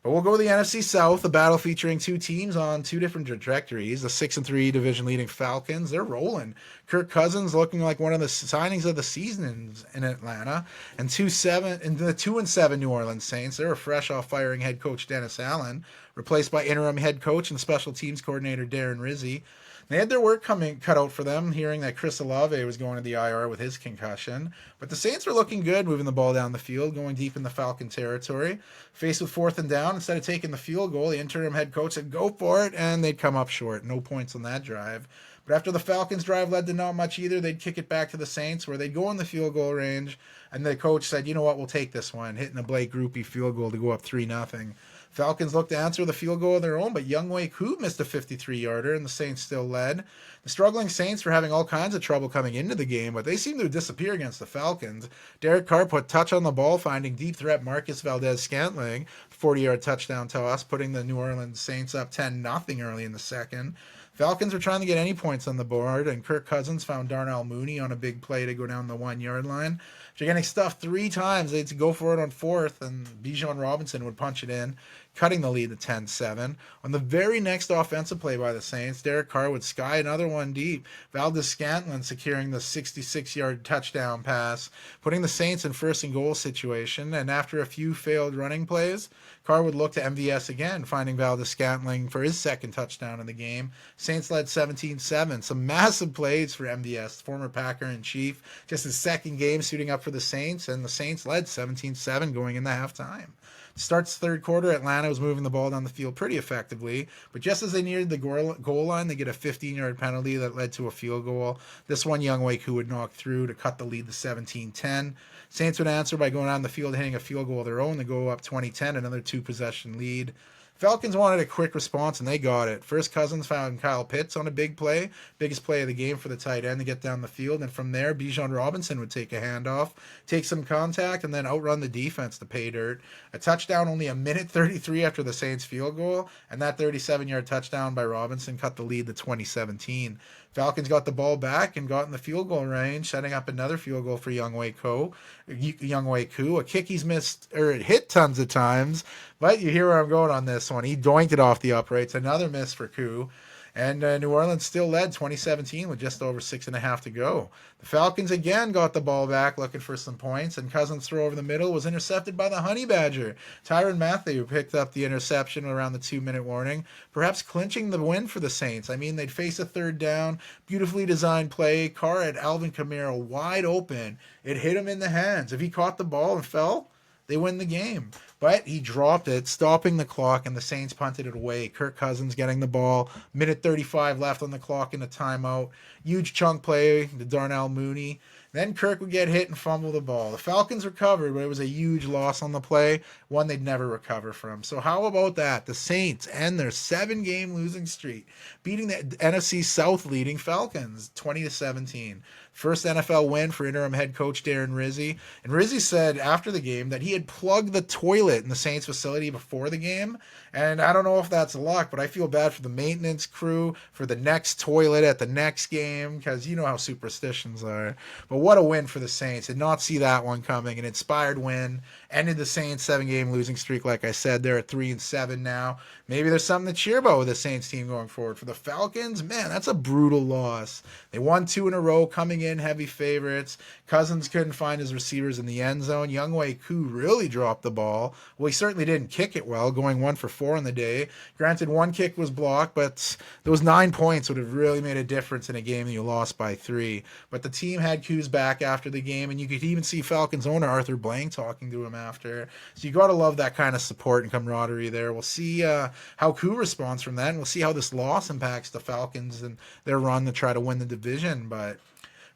B: But we'll go to the NFC South, a battle featuring two teams on two different trajectories. The 6-3 division-leading Falcons, they're rolling. Kirk Cousins looking like one of the signings of the season in Atlanta, and the 2-7 New Orleans Saints, they're fresh off firing head coach Dennis Allen, replaced by interim head coach and special teams coordinator Darren Rizzi. They had their work cut out for them, hearing that Chris Olave was going to the IR with his concussion. But the Saints were looking good, moving the ball down the field, going deep in the Falcon territory. Faced with 4th and down, instead of taking the field goal, the interim head coach said, go for it, and they'd come up short. No points on that drive. But after the Falcons' drive led to not much either, they'd kick it back to the Saints, where they'd go in the field goal range, and the coach said, you know what, we'll take this one, hitting a Blake Groupie field goal to go up 3-0. Falcons looked to answer the field goal of their own, but Younghoe Koo missed a 53-yarder, and the Saints still led. The struggling Saints were having all kinds of trouble coming into the game, but they seemed to disappear against the Falcons. Derek Carr put touch on the ball, finding deep threat Marcus Valdez-Scantling, 40-yard touchdown toss, putting the New Orleans Saints up 10-0 early in the second. Falcons were trying to get any points on the board, and Kirk Cousins found Darnell Mooney on a big play to go down the 1-yard line. After getting stuffed 3 times, they'd go for it on 4th, and Bijan Robinson would punch it in, cutting the lead to 10-7. On the very next offensive play by the Saints, Derek Carr would sky another one deep, Valdez-Scantling securing the 66-yard touchdown pass, putting the Saints in 1st and goal situation, and after a few failed running plays, Carr would look to MVS again, finding Valdez-Scantling for his 2nd touchdown in the game. Saints led 17-7. Some massive plays for MVS, former Packer-in-Chief, just his 2nd game suiting up for the Saints, and the Saints led 17-7 going into halftime. Starts 3rd quarter, Atlanta was moving the ball down the field pretty effectively, but just as they neared the goal line, they get a 15-yard penalty that led to a field goal. This one, Younghoe Koo would knock through to cut the lead to 17-10. Saints would answer by going on the field, hitting a field goal of their own to go up 20-10, another 2-possession lead. Falcons wanted a quick response, and they got it. First, Cousins found Kyle Pitts on a big play, biggest play of the game for the tight end to get down the field, and from there, Bijan Robinson would take a handoff, take some contact, and then outrun the defense to pay dirt. A touchdown only a minute 33 after the Saints field goal, and that 37-yard touchdown by Robinson cut the lead to 2017. Falcons got the ball back and got in the field goal range, setting up another field goal for Younghoe Koo. A kick he's missed, or hit tons of times, but you hear where I'm going on this one. He doinked it off the uprights. Another miss for Koo. And New Orleans still led 2017 with just over 6.5 to go. The Falcons again got the ball back looking for some points, and Cousins' throw over the middle was intercepted by the Honey Badger. Tyrann Mathieu picked up the interception around the 2-minute warning, perhaps clinching the win for the Saints. I mean, they'd face a 3rd down, beautifully designed play. Carr had Alvin Kamara wide open. It hit him in the hands. If he caught the ball and fell, they win the game. But he dropped it, stopping the clock, and the Saints punted it away. Kirk Cousins getting the ball, minute 35 left on the clock in a timeout. Huge chunk play to Darnell Mooney. Then Kirk would get hit and fumble the ball. The Falcons recovered, but it was a huge loss on the play, one they'd never recover from. So how about that? The Saints end their 7-game losing streak, beating the NFC South leading Falcons 20-17. First NFL win for interim head coach Darren Rizzi. And Rizzi said after the game that he had plugged the toilet in the Saints facility before the game. And I don't know if that's luck, but I feel bad for the maintenance crew, for the next toilet at the next game, because you know how superstitions are. But what a win for the Saints. Did not see that one coming. An inspired win. Ended the Saints' 7-game losing streak. Like I said, they're at 3-7 now. Maybe there's something to cheer about with the Saints team going forward. For the Falcons, man, that's a brutal loss. They won 2 in a row, coming in heavy favorites. Cousins couldn't find his receivers in the end zone. Younghoe Koo really dropped the ball. Well, he certainly didn't kick it well, going 1 for 4 on the day. Granted, one kick was blocked, but those 9 points would have really made a difference in a game that you lost by 3. But the team had Koo's back after the game, and you could even see Falcons owner Arthur Blank talking to him after. So you got to love that kind of support and camaraderie there. We'll see how Koo responds from that, and we'll see how this loss impacts the Falcons and their run to try to win the division. But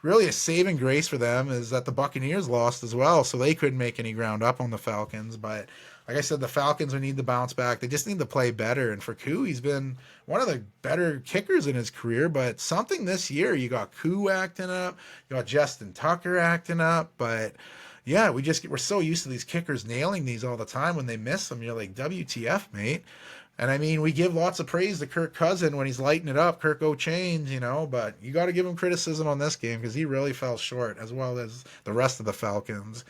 B: really, a saving grace for them is that the Buccaneers lost as well, so they couldn't make any ground up on the Falcons. But like I said, the Falcons would need to bounce back. They just need to play better. And for Koo, he's been one of the better kickers in his career. But something this year, you got Koo acting up, you got Justin Tucker acting up. But yeah, we're so used to these kickers nailing these all the time. When they miss them, you're like, WTF, mate. And I mean, we give lots of praise to Kirk Cousin when he's lighting it up, Kirk O'Chain, but you got to give him criticism on this game because he really fell short, as well as the rest of the Falcons.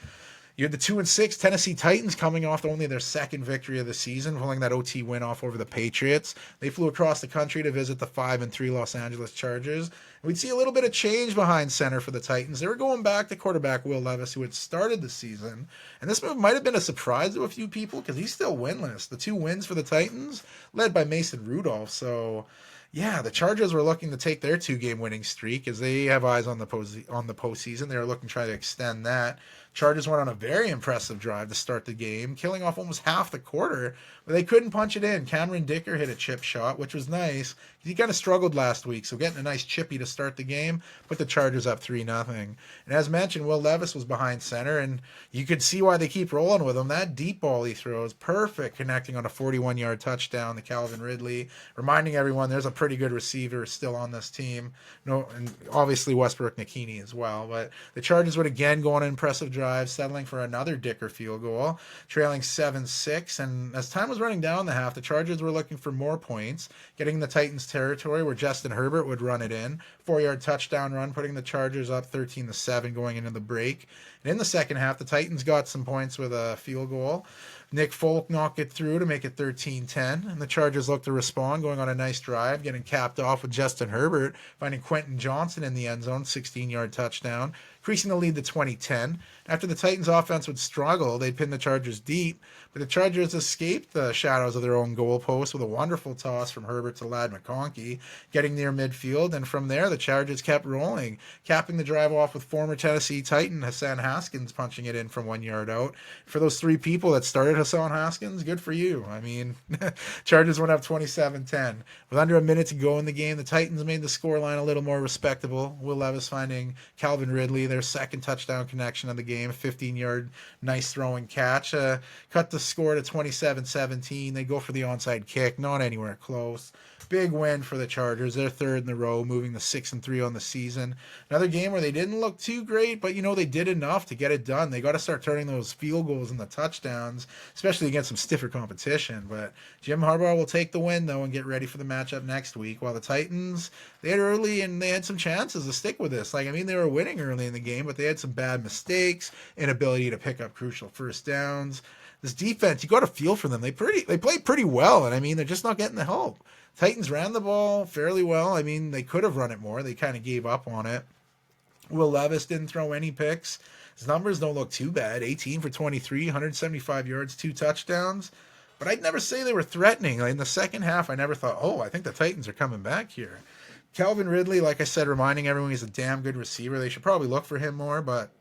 B: You had the 2-6 Tennessee Titans coming off only their second victory of the season, pulling that OT win off over the Patriots. They flew across the country to visit the 5-3 Los Angeles Chargers. And we'd see a little bit of change behind center for the Titans. They were going back to quarterback Will Levis, who had started the season. And this move might have been a surprise to a few people because he's still winless. The 2 wins for the Titans, led by Mason Rudolph. So yeah, the Chargers were looking to take their 2-game winning streak as they have eyes on the postseason. They were looking to try to extend that. Chargers went on a very impressive drive to start the game, killing off almost half the quarter, but they couldn't punch it in. Cameron Dicker hit a chip shot, which was nice. He kind of struggled last week, so getting a nice chippy to start the game put the Chargers up 3-0. And as mentioned, Will Levis was behind center, and you could see why they keep rolling with him. That deep ball he throws, perfect, connecting on a 41-yard touchdown to Calvin Ridley, reminding everyone there's a pretty good receiver still on this team. No, and obviously Westbrook Nakini as well. But the Chargers would again go on an impressive drive, settling for another Dicker field goal, trailing 7-6. And as time was running down the half, the Chargers were looking for more points, getting the Titans territory where Justin Herbert would run it in. 4-yard touchdown run, putting the Chargers up 13-7 going into the break. And in the second half, the Titans got some points with a field goal. Nick Folk knocked it through to make it 13-10, and the Chargers looked to respond, going on a nice drive, getting capped off with Justin Herbert, finding Quentin Johnson in the end zone, 16-yard touchdown, increasing the lead to 20-10. After the Titans' offense would struggle, they'd pin the Chargers deep, but the Chargers escaped the shadows of their own goalpost with a wonderful toss from Herbert to Ladd McConkey, getting near midfield, and from there, the Chargers kept rolling, capping the drive off with former Tennessee Titan Hassan Haskins punching it in from 1 yard out. For those 3 people that started Hassan Haskins, good for you. I mean, Chargers went up 27-10. With under a minute to go in the game, the Titans made the scoreline a little more respectable. Will Levis finding Calvin Ridley, their second touchdown connection of the game, 15-yard nice throwing catch. Cut the score to 27-17. They go for the onside kick, not anywhere close. Big win for the Chargers. They're third in the row, moving to 6-3 on the season. Another game where they didn't look too great, but they did enough to get it done. They got to start turning those field goals into touchdowns, especially against some stiffer competition. But Jim Harbaugh will take the win, though, and get ready for the matchup next week. While the Titans, they had early and they had some chances to stick with this. They were winning early in the game, but they had some bad mistakes, inability to pick up crucial first downs. This defense, you got to feel for them. They played pretty well, and they're just not getting the help. Titans ran the ball fairly well. They could have run it more. They kind of gave up on it. Will Levis didn't throw any picks. His numbers don't look too bad. 18 for 23, 175 yards, 2 touchdowns. But I'd never say they were threatening. In the second half, I never thought, I think the Titans are coming back here. Calvin Ridley, like I said, reminding everyone he's a damn good receiver. They should probably look for him more, but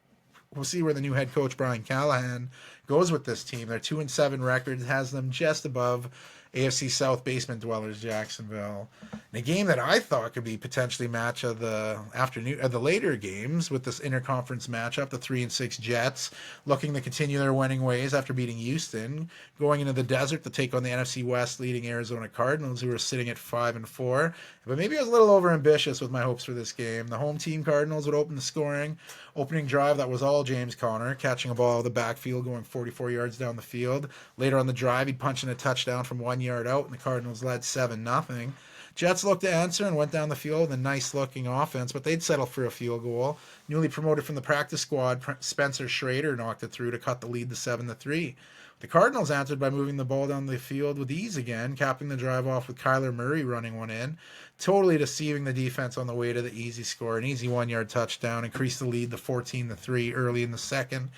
B: we'll see where the new head coach, Brian Callahan, goes with this team. Their 2-7 record has them just above AFC South basement dwellers Jacksonville. In a game that I thought could be potentially match of the afternoon of the later games with this interconference matchup, the 3-6 Jets looking to continue their winning ways after beating Houston, going into the desert to take on the NFC West leading Arizona Cardinals, who are sitting at 5-4. But maybe I was a little overambitious with my hopes for this game. The home team Cardinals would open the scoring. Opening drive, that was all James Conner, catching a ball out of the backfield, going 44 yards down the field. Later on the drive, he'd punch in a touchdown from 1 yard out, and the Cardinals led 7-0. Jets looked to answer and went down the field with a nice-looking offense, but they'd settle for a field goal. Newly promoted from the practice squad, Spencer Schrader knocked it through to cut the lead to 7-3. The Cardinals answered by moving the ball down the field with ease again, capping the drive off with Kyler Murray running one in, totally deceiving the defense on the way to the easy score. An easy 1 yard touchdown, increased the lead to 14-3 early in the second.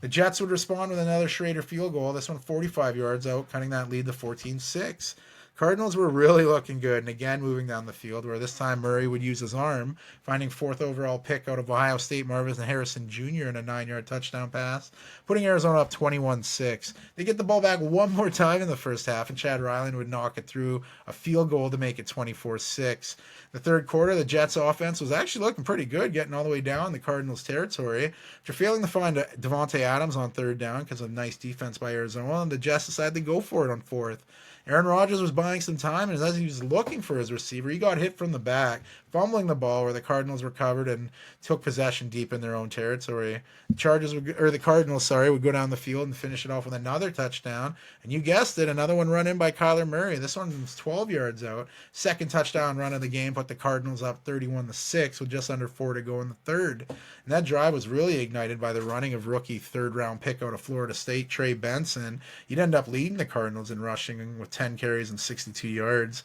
B: The Jets would respond with another Schrader field goal, this one 45 yards out, cutting that lead to 14-6. Cardinals were really looking good, and again moving down the field, where this time Murray would use his arm, finding fourth overall pick out of Ohio State Marvin Harrison Jr. in a 9-yard touchdown pass, putting Arizona up 21-6. They get the ball back one more time in the first half, and Chad Ryland would knock it through a field goal to make it 24-6. The third quarter, the Jets' offense was actually looking pretty good, getting all the way down the Cardinals' territory. After failing to find Devontae Adams on third down because of nice defense by Arizona, and the Jets decided to go for it on fourth. Aaron Rodgers was buying some time, and as he was looking for his receiver, he got hit from the back, fumbling the ball where the Cardinals recovered and took possession deep in their own territory. The Cardinals, would go down the field and finish it off with another touchdown. And you guessed it, another one run in by Kyler Murray. This one was 12 yards out. Second touchdown run of the game put the Cardinals up 31-6 with just under 4 to go in the third. And that drive was really ignited by the running of rookie third-round pick out of Florida State, Trey Benson. He'd end up leading the Cardinals in rushing with 10 carries and 62 yards.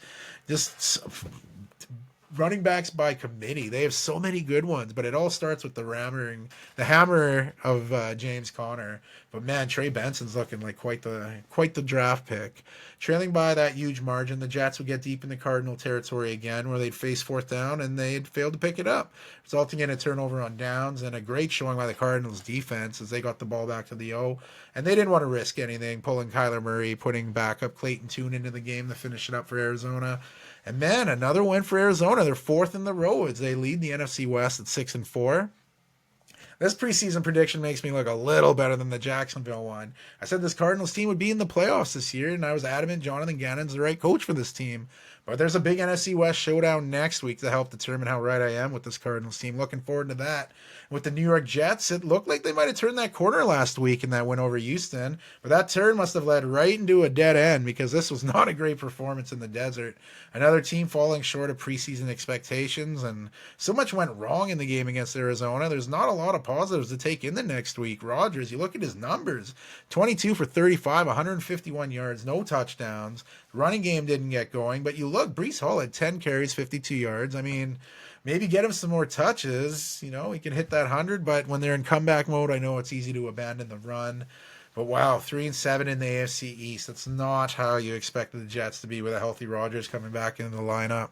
B: Just running backs by committee. They have so many good ones, but it all starts with the hammer of James Conner. But man, Trey Benson's looking like quite the draft pick. Trailing by that huge margin, the Jets would get deep in the Cardinal territory again, where they'd face fourth down and they'd failed to pick it up, resulting in a turnover on downs and a great showing by the Cardinals defense as they got the ball back to the O. And they didn't want to risk anything, pulling Kyler Murray, putting backup Clayton Tune into the game to finish it up for Arizona. And man, another win for Arizona. They're fourth in the row as they lead the NFC West at 6-4. This preseason prediction makes me look a little better than the Jacksonville one. I said this Cardinals team would be in the playoffs this year, and I was adamant Jonathan Gannon's the right coach for this team. But there's a big NFC West showdown next week to help determine how right I am with this Cardinals team. Looking forward to that. With the New York Jets, it looked like they might have turned that corner last week in that win over Houston. But that turn must have led right into a dead end because this was not a great performance in the desert. Another team falling short of preseason expectations, and so much went wrong in the game against Arizona. There's not a lot of positives to take in the next week. Rodgers, you look at his numbers, 22 for 35, 151 yards, no touchdowns. The running game didn't get going, but you look, Breece Hall had 10 carries, 52 yards. I mean, maybe get him some more touches. He can hit that 100, but when they're in comeback mode, I know it's easy to abandon the run. But wow, 3-7 in the AFC East. That's not how you expected the Jets to be with a healthy Rodgers coming back into the lineup.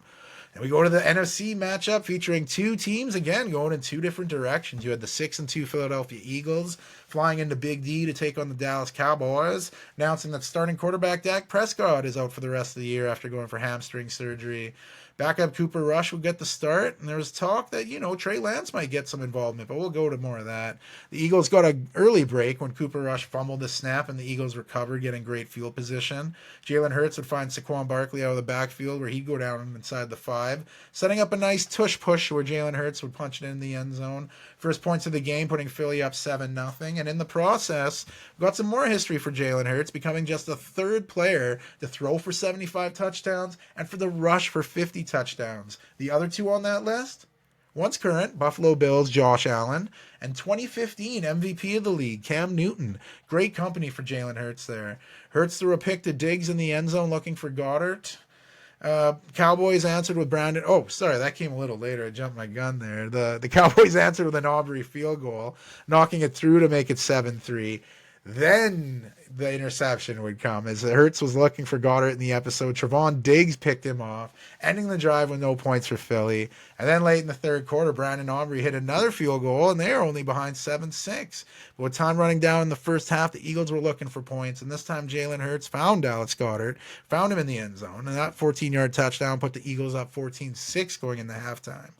B: And we go to the NFC matchup featuring two teams, again, going in two different directions. You had the 6-2 Philadelphia Eagles flying into Big D to take on the Dallas Cowboys, announcing that starting quarterback Dak Prescott is out for the rest of the year after going for hamstring surgery. Backup Cooper Rush would get the start, and there was talk that, Trey Lance might get some involvement, but we'll go to more of that. The Eagles got an early break when Cooper Rush fumbled the snap, and the Eagles recovered, getting great field position. Jalen Hurts would find Saquon Barkley out of the backfield, where he'd go down inside the 5, setting up a nice tush push where Jalen Hurts would punch it in the end zone. First points of the game, putting Philly up 7-0, and in the process, we got some more history for Jalen Hurts, becoming just the third player to throw for 75 touchdowns and for the rush for 50 touchdowns. The other two on that list? Once current, Buffalo Bills' Josh Allen, and 2015 MVP of the league, Cam Newton. Great company for Jalen Hurts there. Hurts threw a pick to Diggs in the end zone looking for Goddard. Cowboys answered with Brandon. Oh, sorry, that came a little later. I jumped my gun there. The Cowboys answered with an Aubrey field goal, knocking it through to make it 7-3. Then the interception would come as Hurts was looking for Goddard in the episode. Trevon Diggs picked him off, ending the drive with no points for Philly. And then late in the third quarter, Brandon Aubrey hit another field goal, and they are only behind 7-6. But with time running down in the first half, the Eagles were looking for points, and this time Jalen Hurts found Dallas Goedert, found him in the end zone, and that 14-yard touchdown put the Eagles up 14-6 going into halftime.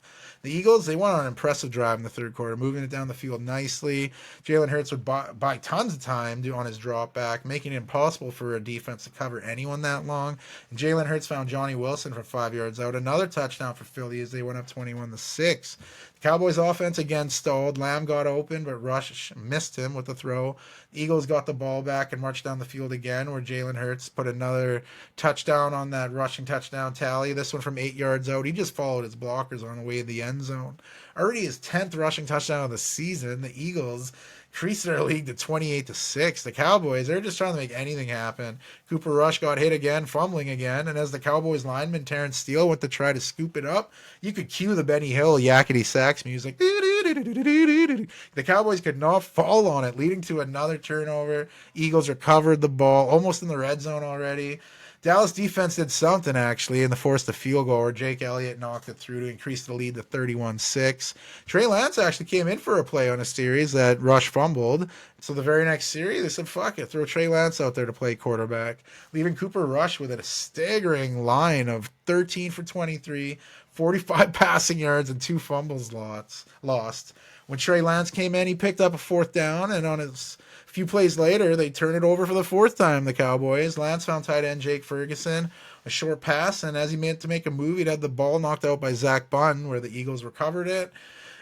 B: The Eagles, they went on an impressive drive in the third quarter, moving it down the field nicely. Jalen Hurts would buy tons of time on his drop back, making it impossible for a defense to cover anyone that long. And Jalen Hurts found Johnny Wilson from 5 yards out. Another touchdown for Philly as they went up 21-6. The Cowboys' offense again stalled. Lamb got open, but Rush missed him with the throw. The Eagles got the ball back and marched down the field again, where Jalen Hurts put another touchdown on that rushing touchdown tally. This one from 8 yards out. He just followed his blockers on the way to the end zone. Already his 10th rushing touchdown of the season. The Eagles increased their lead to 28-6. The Cowboys, they're just trying to make anything happen. Cooper Rush got hit again, fumbling again, and as the Cowboys lineman Terrence Steele went to try to scoop it up, you could cue the Benny Hill yakety sax music. The Cowboys could not fall on it, leading to another turnover. Eagles recovered the ball, almost in the red zone already. Dallas defense did something, actually, and forced a field goal where Jake Elliott knocked it through to increase the lead to 31-6. Trey Lance actually came in for a play on a series that Rush fumbled. So the very next series, they said, fuck it, throw Trey Lance out there to play quarterback, leaving Cooper Rush with a staggering line of 13 for 23, 45 passing yards, and 2 fumbles lost. When Trey Lance came in, he picked up a 4th down, and on his few plays later, they turned it over for the 4th time, the Cowboys. Lance found tight end Jake Ferguson a short pass, and as he meant to make a move, he'd had the ball knocked out by Zach Bunn, where the Eagles recovered it,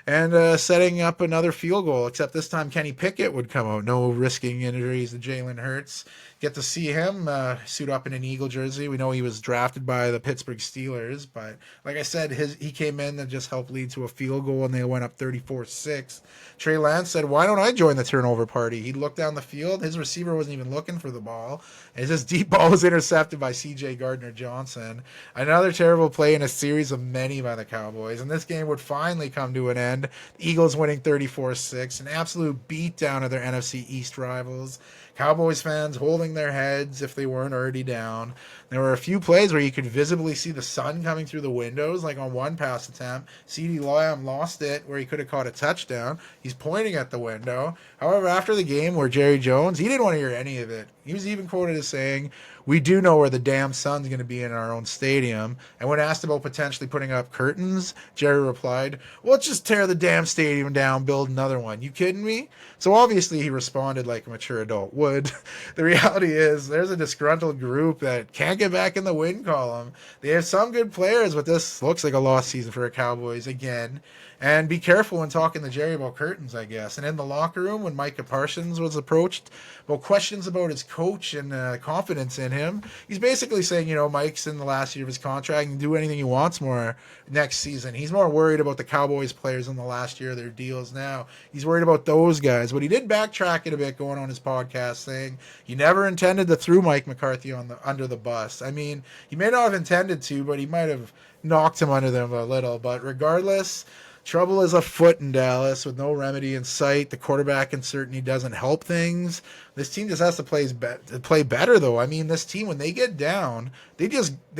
B: and setting up another field goal, except this time Kenny Pickett would come out. No risking injuries to Jalen Hurts. Get to see him suit up in an Eagle jersey. We know he was drafted by the Pittsburgh Steelers, but like I said, he came in and just helped lead to a field goal, and they went up 34-6. Trey Lance said, why don't I join the turnover party? He looked down the field. His receiver wasn't even looking for the ball. And this deep ball was intercepted by C.J. Gardner-Johnson. Another terrible play in a series of many by the Cowboys, and this game would finally come to an end. The Eagles winning 34-6, an absolute beatdown of their NFC East rivals. Cowboys fans holding their heads if they weren't already down. There were a few plays where you could visibly see the sun coming through the windows, like on one pass attempt. CeeDee Lamb lost it where he could have caught a touchdown. He's pointing at the window. However, after the game where Jerry Jones, he didn't want to hear any of it. He was even quoted as saying, we do know where the damn sun's going to be in our own stadium. And when asked about potentially putting up curtains, Jerry replied, well, let's just tear the damn stadium down, build another one. You kidding me? So obviously he responded like a mature adult would. The reality is there's a disgruntled group that can't get back in the win column. They have some good players, but this looks like a lost season for the Cowboys again. And be careful when talking to Jerry about curtains, I guess. And in the locker room, when Micah Parsons was approached about questions about his coach and confidence in him, he's basically saying, Mike's in the last year of his contract and can do anything he wants more next season. He's more worried about the Cowboys players in the last year of their deals now. He's worried about those guys. But he did backtrack it a bit going on his podcast, saying he never intended to throw Mike McCarthy under the bus. I mean, he may not have intended to, but he might have knocked him under them a little. But regardless, trouble is afoot in Dallas with no remedy in sight. The quarterback uncertainty doesn't help things. This team just has to play better, though. I mean, this team, when they get down, they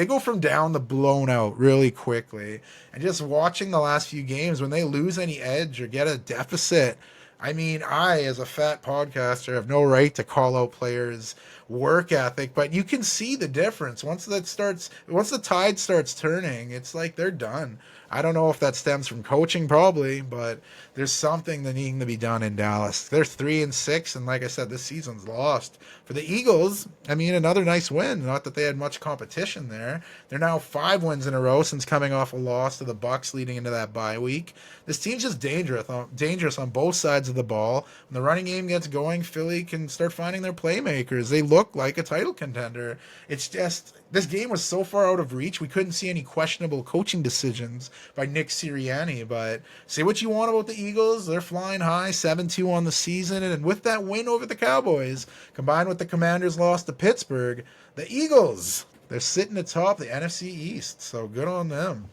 B: go from down to blown out really quickly. And just watching the last few games, when they lose any edge or get a deficit, I mean, I, as a fat podcaster, have no right to call out players' work ethic, but you can see the difference. Once the tide starts turning, it's like they're done. I don't know if that stems from coaching, probably, but there's something that needing to be done in Dallas. They're 3-6, and like I said, this season's lost. For the Eagles, I mean, another nice win. Not that they had much competition there. They're now 5 wins in a row since coming off a loss to the Bucs leading into that bye week. This team's just dangerous on both sides of the ball. When the running game gets going, Philly can start finding their playmakers. They look like a title contender. It's just, this game was so far out of reach, we couldn't see any questionable coaching decisions by Nick Sirianni. But say what you want about the Eagles, they're flying high, 7-2 on the season. And with that win over the Cowboys, combined with the Commanders' loss to Pittsburgh, the Eagles, they're sitting atop the NFC East. So good on them.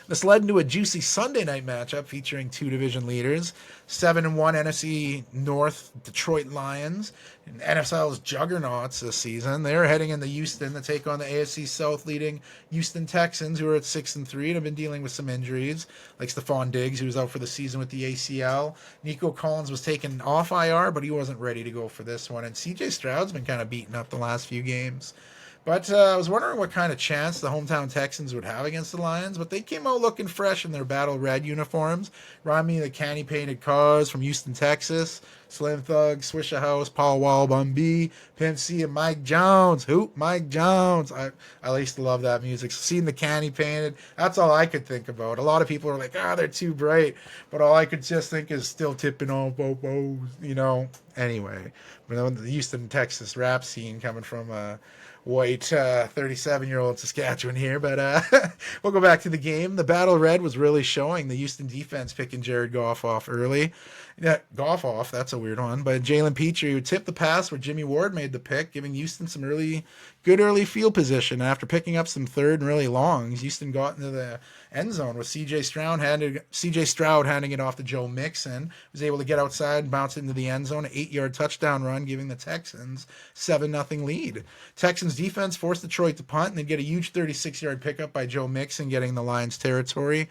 B: This led into a juicy Sunday night matchup featuring 2 division leaders, 7-1 NFC North Detroit Lions, and NFL's juggernauts this season. They're heading into Houston to take on the AFC South leading Houston Texans, who are at 6-3 and have been dealing with some injuries, like Stephon Diggs, who was out for the season with the ACL. Nico Collins was taken off IR, but he wasn't ready to go for this one. And CJ Stroud's been kind of beaten up the last few games. But I was wondering what kind of chance the hometown Texans would have against the Lions, but they came out looking fresh in their battle red uniforms. Remind me of the candy-painted cars from Houston, Texas. Slim Thug, Swishahouse, Paul Wall, Bun B, Pimp C, and Mike Jones. Hoop, Mike Jones. I used to love that music. Seeing the candy-painted, that's all I could think about. A lot of people are like, they're too bright. But all I could just think is still tipping on bobos, Anyway, the Houston, Texas rap scene coming from white 37-year-old Saskatchewan here, but we'll go back to the game. The Battle Red was really showing the Houston defense picking Jared Goff off early, Yeah, Goff off. That's a weird one. But Jalen Petrie, who tipped the pass where Jimmy Ward made the pick, giving Houston some good early field position. After picking up some third and really longs, Houston got into the end zone with CJ Stroud handing it off to Joe Mixon. Was able to get outside and bounce into the end zone. An 8-yard touchdown run, giving the Texans 7-0 lead. Texans defense forced Detroit to punt and then get a huge 36-yard pickup by Joe Mixon, getting the Lions territory.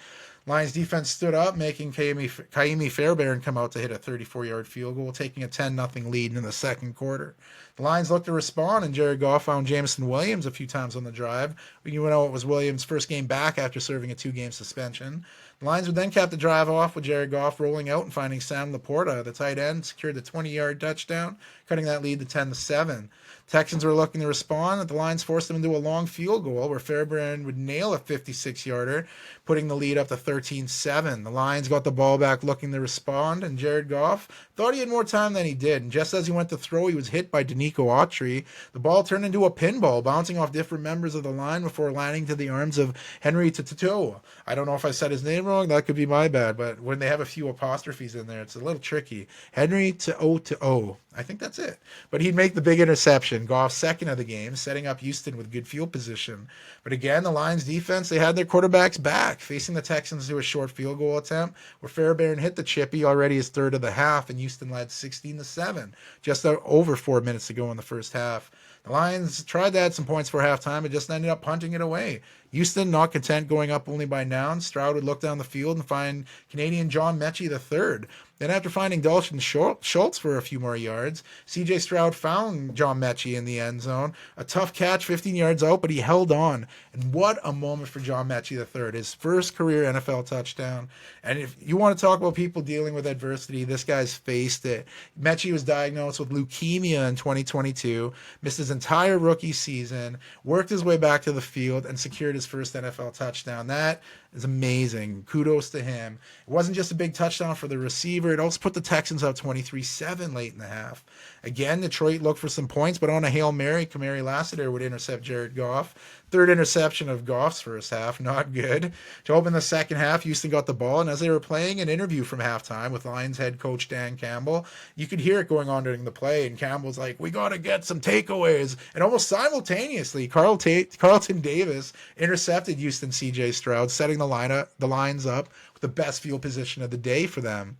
B: Lions defense stood up, making Kaimi Fairbairn come out to hit a 34-yard field goal, taking a 10-0 lead in the second quarter. The Lions looked to respond, and Jared Goff found Jameson Williams a few times on the drive. You know it was Williams' first game back after serving a 2-game suspension. The Lions would then cap the drive off with Jared Goff rolling out and finding Sam Laporta, the tight end, secured the 20-yard touchdown, cutting that lead to 10-7. Texans were looking to respond, but the Lions forced them into a long field goal where Fairbairn would nail a 56-yarder, putting the lead up to 13-7. The Lions got the ball back looking to respond, and Jared Goff thought he had more time than he did. And just as he went to throw, he was hit by Danico Autry. The ball turned into a pinball, bouncing off different members of the line before landing to the arms of Henry Toto. I don't know if I said his name wrong. That could be my bad. But when they have a few apostrophes in there, it's a little tricky. Henry Toto. I think that's it. But he'd make the big interception. Goff's second of the game, setting up Houston with good field position. But again, the Lions defense, they had their quarterbacks back, facing the Texans to a short field goal attempt where Fairbairn hit the chippy already his third of the half, and Houston led 16-7, just over 4 minutes to go in the first half. The Lions tried to add some points for halftime, but just ended up punting it away. Houston, not content going up only by nine, Stroud would look down the field and find Canadian John Mechie III. Then after finding Dalton Schultz for a few more yards, C.J. Stroud found John Mechie in the end zone. A tough catch 15 yards out, but he held on. And what a moment for John Mechie III. His first career NFL touchdown. And if you want to talk about people dealing with adversity, this guy's faced it. Mechie was diagnosed with leukemia in 2022, missed his entire rookie season, worked his way back to the field, and secured his first NFL touchdown. That is amazing. Kudos to him. It wasn't just a big touchdown for the receiver. It also put the Texans up 23-7 late in the half. Again, Detroit looked for some points, but on a Hail Mary, Kamari Lassiter would intercept Jared Goff. Third interception of Goff's first half. Not good. To open the second half, Houston got the ball, and as they were playing an interview from halftime with Lions head coach Dan Campbell, you could hear it going on during the play, and Campbell's like, we got to get some takeaways. And almost simultaneously, Carlton Davis intercepted Houston C.J. Stroud, setting the lines up with the best field position of the day for them.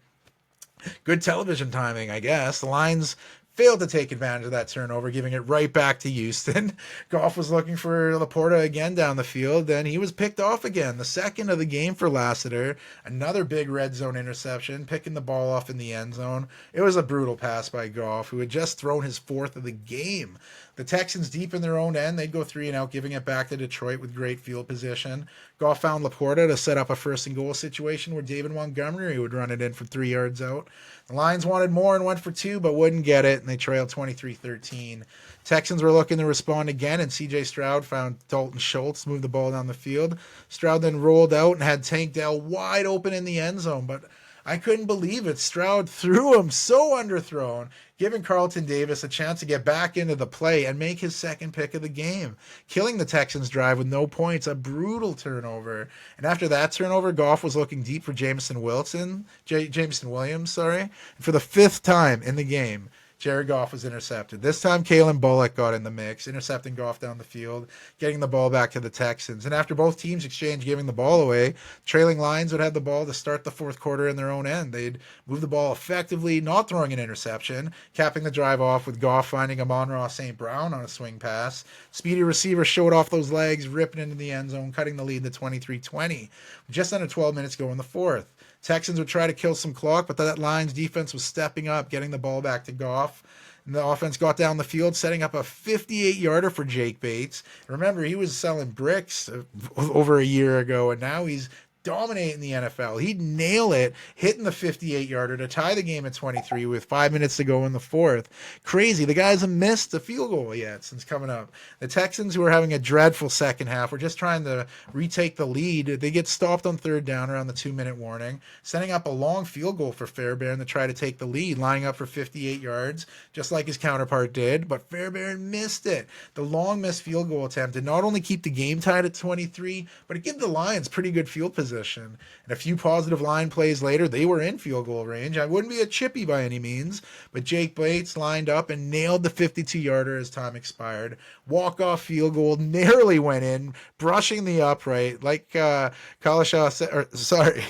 B: Good television timing, I guess. The Lions failed to take advantage of that turnover, giving it right back to Houston. Goff was looking for Laporta again down the field, then he was picked off again. The second of the game for Lassiter. Another big red zone interception, picking the ball off in the end zone. It was a brutal pass by Goff, who had just thrown his fourth of the game. The Texans deep in their own end, they'd go 3-and-out, giving it back to Detroit with great field position. Goff found Laporta to set up a first and goal situation where David Montgomery would run it in from 3 yards out. The Lions wanted more and went for 2, but wouldn't get it, and they trailed 23-13. Texans were looking to respond again, and C.J. Stroud found Dalton Schultz, moved the ball down the field. Stroud then rolled out and had Tank Dell wide open in the end zone, but I couldn't believe it. Stroud threw him so underthrown, giving Carlton Davis a chance to get back into the play and make his second pick of the game, killing the Texans' drive with no points, a brutal turnover. And after that turnover, Goff was looking deep for Jameson Williams, and for the fifth time in the game, Jared Goff was intercepted. This time, Kalen Bullock got in the mix, intercepting Goff down the field, getting the ball back to the Texans. And after both teams exchanged giving the ball away, trailing Lions would have the ball to start the fourth quarter in their own end. They'd move the ball effectively, not throwing an interception, capping the drive off with Goff finding Amon-Ra St. Brown on a swing pass. Speedy receiver showed off those legs, ripping into the end zone, cutting the lead to 23-20. Just under 12 minutes go in the fourth. Texans would try to kill some clock, but that Lions defense was stepping up, getting the ball back to Goff. And the offense got down the field, setting up a 58-yarder for Jake Bates. Remember, he was selling bricks over a year ago, and now he's dominating the NFL. He'd nail it, hitting the 58-yarder to tie the game at 23 with 5 minutes to go in the fourth. Crazy. The guy hasn't missed a field goal yet since coming up. The Texans, who are having a dreadful second half, were just trying to retake the lead. They get stopped on third down around the 2-minute warning, setting up a long field goal for Fairbairn to try to take the lead, lining up for 58 yards, just like his counterpart did, but Fairbairn missed it. The long missed field goal attempt did not only keep the game tied at 23, but it gave the Lions pretty good field position. position. And a few positive line plays later, they were in field goal range. I wouldn't be a chippy by any means, but Jake Bates lined up and nailed the 52-yarder as time expired. Walk-off field goal narrowly went in, brushing the upright, like Collishaw said, or sorry,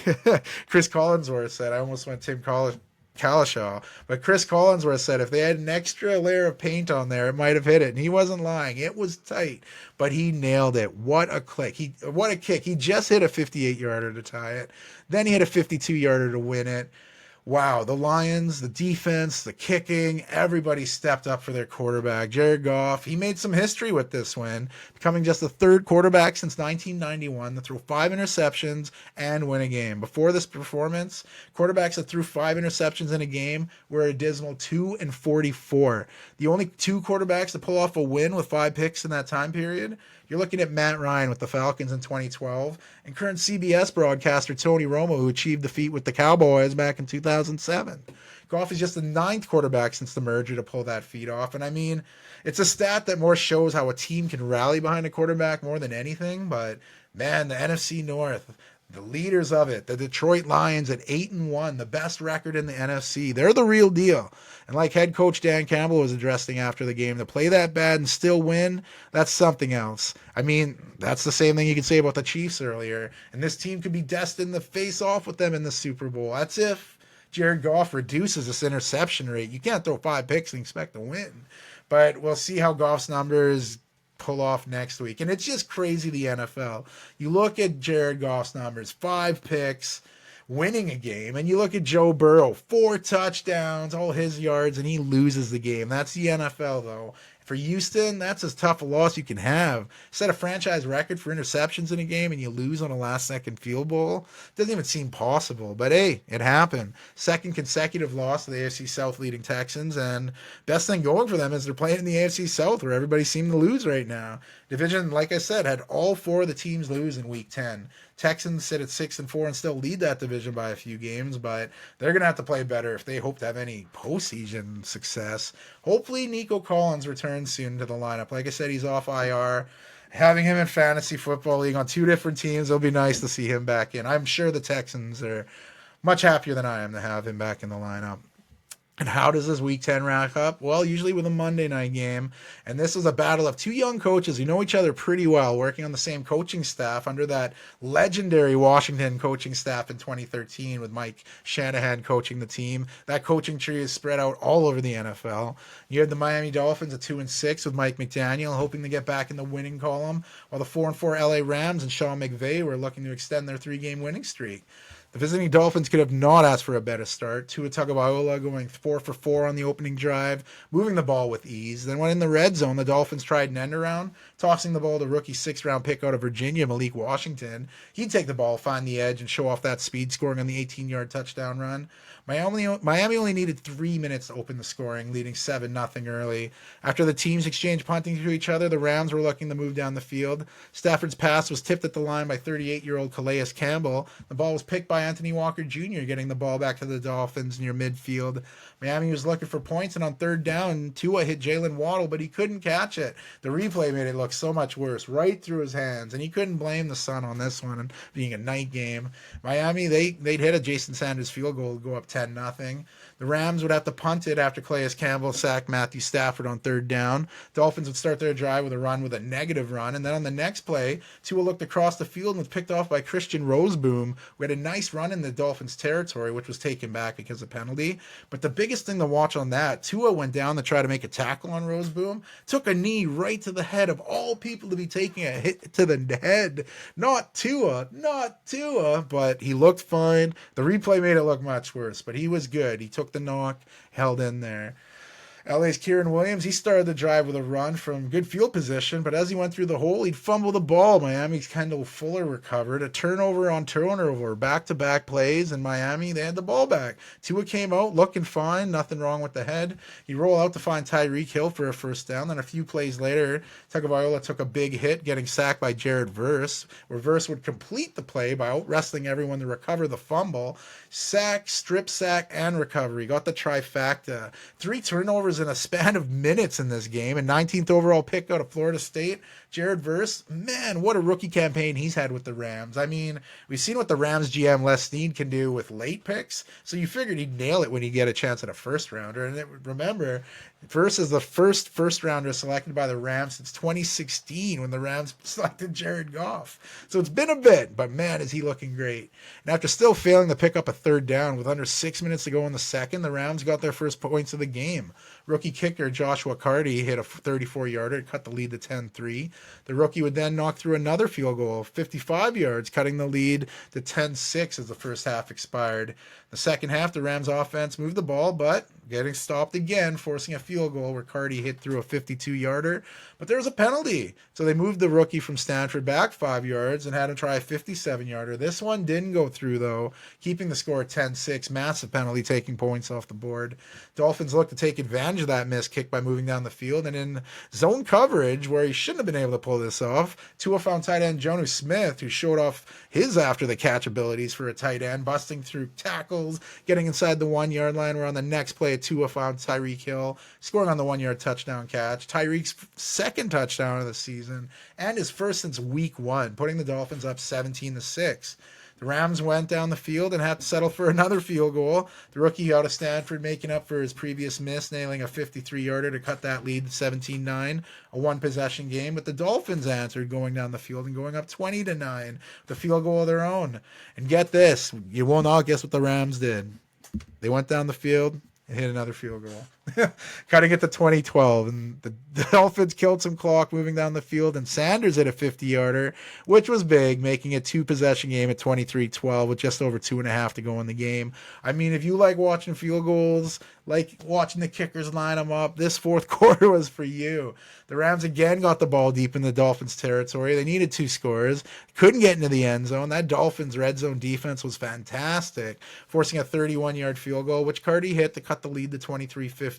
B: Chris Collinsworth said. I almost went Tim Collishaw, but Chris Collinsworth said if they had an extra layer of paint on there, it might have hit it, and he wasn't lying. It was tight, but he nailed it. What a click! What a kick! He just hit a 58-yarder to tie it. Then he hit a 52-yarder to win it. Wow, the Lions, the defense, the kicking, everybody stepped up for their quarterback. Jared Goff, he made some history with this win, becoming just the third quarterback since 1991 to throw 5 interceptions and win a game. Before this performance, quarterbacks that threw 5 interceptions in a game were a dismal 2-44. The only 2 quarterbacks to pull off a win with 5 picks in that time period, you're looking at Matt Ryan with the Falcons in 2012 and current CBS broadcaster Tony Romo, who achieved the feat with the Cowboys back in 2007. Goff is just the 9th quarterback since the merger to pull that feat off. And I mean, it's a stat that more shows how a team can rally behind a quarterback more than anything. But man, the NFC North, the leaders of it, the Detroit Lions at 8-1, the best record in the NFC. They're the real deal. And like head coach Dan Campbell was addressing after the game, to play that bad and still win, that's something else. I mean, that's the same thing you could say about the Chiefs earlier. And this team could be destined to face off with them in the Super Bowl. That's if Jared Goff reduces this interception rate. You can't throw 5 picks and expect to win. But we'll see how Goff's numbers pull off next week. And it's just crazy, the NFL. You look at Jared Goff's numbers, 5 picks, winning a game, and you look at Joe Burrow, 4 touchdowns, all his yards, and he loses the game. That's the NFL, though. For Houston, that's as tough a loss you can have. Set a franchise record for interceptions in a game and you lose on a last-second field goal. Doesn't even seem possible, but hey, it happened. 2nd consecutive loss to the AFC South leading Texans, and best thing going for them is they're playing in the AFC South where everybody seemed to lose right now. Division, like I said, had all 4 of the teams lose in Week 10. Texans sit at 6-4 and still lead that division by a few games, but they're going to have to play better if they hope to have any postseason success. Hopefully Nico Collins returns soon to the lineup. Like I said, he's off IR. Having him in fantasy football league on 2 different teams, it'll be nice to see him back in. I'm sure the Texans are much happier than I am to have him back in the lineup. And how does this Week 10 rack up? Well, usually with a Monday night game. And this was a battle of 2 young coaches who know each other pretty well, working on the same coaching staff under that legendary Washington coaching staff in 2013 with Mike Shanahan coaching the team. That coaching tree is spread out all over the NFL. You had the Miami Dolphins at 2-6 with Mike McDaniel, hoping to get back in the winning column, while the 4-4 LA Rams and Sean McVay were looking to extend their 3-game winning streak. The visiting Dolphins could have not asked for a better start. Tua Tagovailoa going 4 for 4 on the opening drive, moving the ball with ease. Then when in the red zone, the Dolphins tried an end around, tossing the ball to rookie 6th-round pick out of Virginia, Malik Washington. He'd take the ball, find the edge, and show off that speed, scoring on the 18-yard touchdown run. Miami only needed 3 minutes to open the scoring, leading 7-0 early. After the teams exchanged punting to each other, the Rams were looking to move down the field. Stafford's pass was tipped at the line by 38-year-old Calais Campbell. The ball was picked by Anthony Walker Jr., getting the ball back to the Dolphins near midfield. Miami was looking for points, and on 3rd down, Tua hit Jalen Waddle, but he couldn't catch it. The replay made it look so much worse, right through his hands, and he couldn't blame the sun on this one, being a night game. Miami, they'd hit a Jason Sanders field goal to go up 10-0. The Rams would have to punt it after Calais Campbell sacked Matthew Stafford on 3rd down. Dolphins would start their drive with a negative run, and then on the next play, Tua looked across the field and was picked off by Christian Roseboom, who had a nice run in the Dolphins' territory, which was taken back because of penalty. But the biggest thing to watch on that, Tua went down to try to make a tackle on Roseboom, took a knee right to the head of all people to be taking a hit to the head. Not Tua, but he looked fine. The replay made it look much worse, but he was good. He took the knock, held in there. LA's Kieran Williams, he started the drive with a run from good field position, but as he went through the hole, he'd fumble the ball. Miami's Kendall Fuller recovered. A turnover on turnover, back-to-back plays, and Miami, they had the ball back. Tua came out looking fine, nothing wrong with the head. He'd roll out to find Tyreek Hill for a 1st down. Then a few plays later, Tagovailoa took a big hit, getting sacked by Jared Verse, where Verse would complete the play by out-wrestling everyone to recover the fumble. Sack, strip sack, and recovery. Got the trifecta. 3 turnovers throws in a span of minutes in this game. And 19th overall pick out of Florida State, Jared Verse. Man, what a rookie campaign he's had with the Rams. I mean, we've seen what the Rams GM Les Snead can do with late picks. So you figured he'd nail it when he get a chance at a first rounder. And remember, Verse is the first rounder selected by the Rams since 2016 when the Rams selected Jared Goff. So it's been a bit, but man, is he looking great. And after still failing to pick up a third down with under 6 minutes to go in the second, the Rams got their first points of the game. Rookie kicker Joshua Carty hit a 34-yarder to cut the lead to 10-3. The rookie would then knock through another field goal of 55 yards, cutting the lead to 10-6 as the first half expired. The second half, the Rams offense moved the ball, but getting stopped again, forcing a field goal where Carty hit through a 52-yarder. But there was a penalty, so they moved the rookie from Stanford back 5 yards and had him try a 57-yarder. This one didn't go through, though, keeping the score at 10-6. Massive penalty, taking points off the board. Dolphins looked to take advantage of that missed kick by moving down the field, and in zone coverage, where he shouldn't have been able to pull this off, Tua found tight end Jonnu Smith, who showed off his after-the-catch abilities for a tight end, busting through tackles, getting inside the 1-yard line, where on the next play, Tua found Tyreek Hill, scoring on the 1-yard touchdown catch. Tyreek's second touchdown of the season, and his first since week 1, putting the Dolphins up 17-6. The Rams went down the field and had to settle for another field goal. The rookie out of Stanford making up for his previous miss, nailing a 53-yarder to cut that lead to 17-9, a one-possession game. But the Dolphins answered, going down the field and going up 20-9 with a field goal of their own. And get this, you will not guess what the Rams did. They went down the field and hit another field goal, cutting it to 20-12. And the Dolphins killed some clock moving down the field, and Sanders hit a 50-yarder, which was big, making it two-possession game at 23-12 with just over 2.5 to go in the game. I mean, if you like watching field goals, like watching the kickers line them up, this fourth quarter was for you. The Rams again got the ball deep in the Dolphins' territory. They needed 2 scores, couldn't get into the end zone. That Dolphins' red zone defense was fantastic, forcing a 31-yard field goal, which Carty hit to cut the lead to 23-15.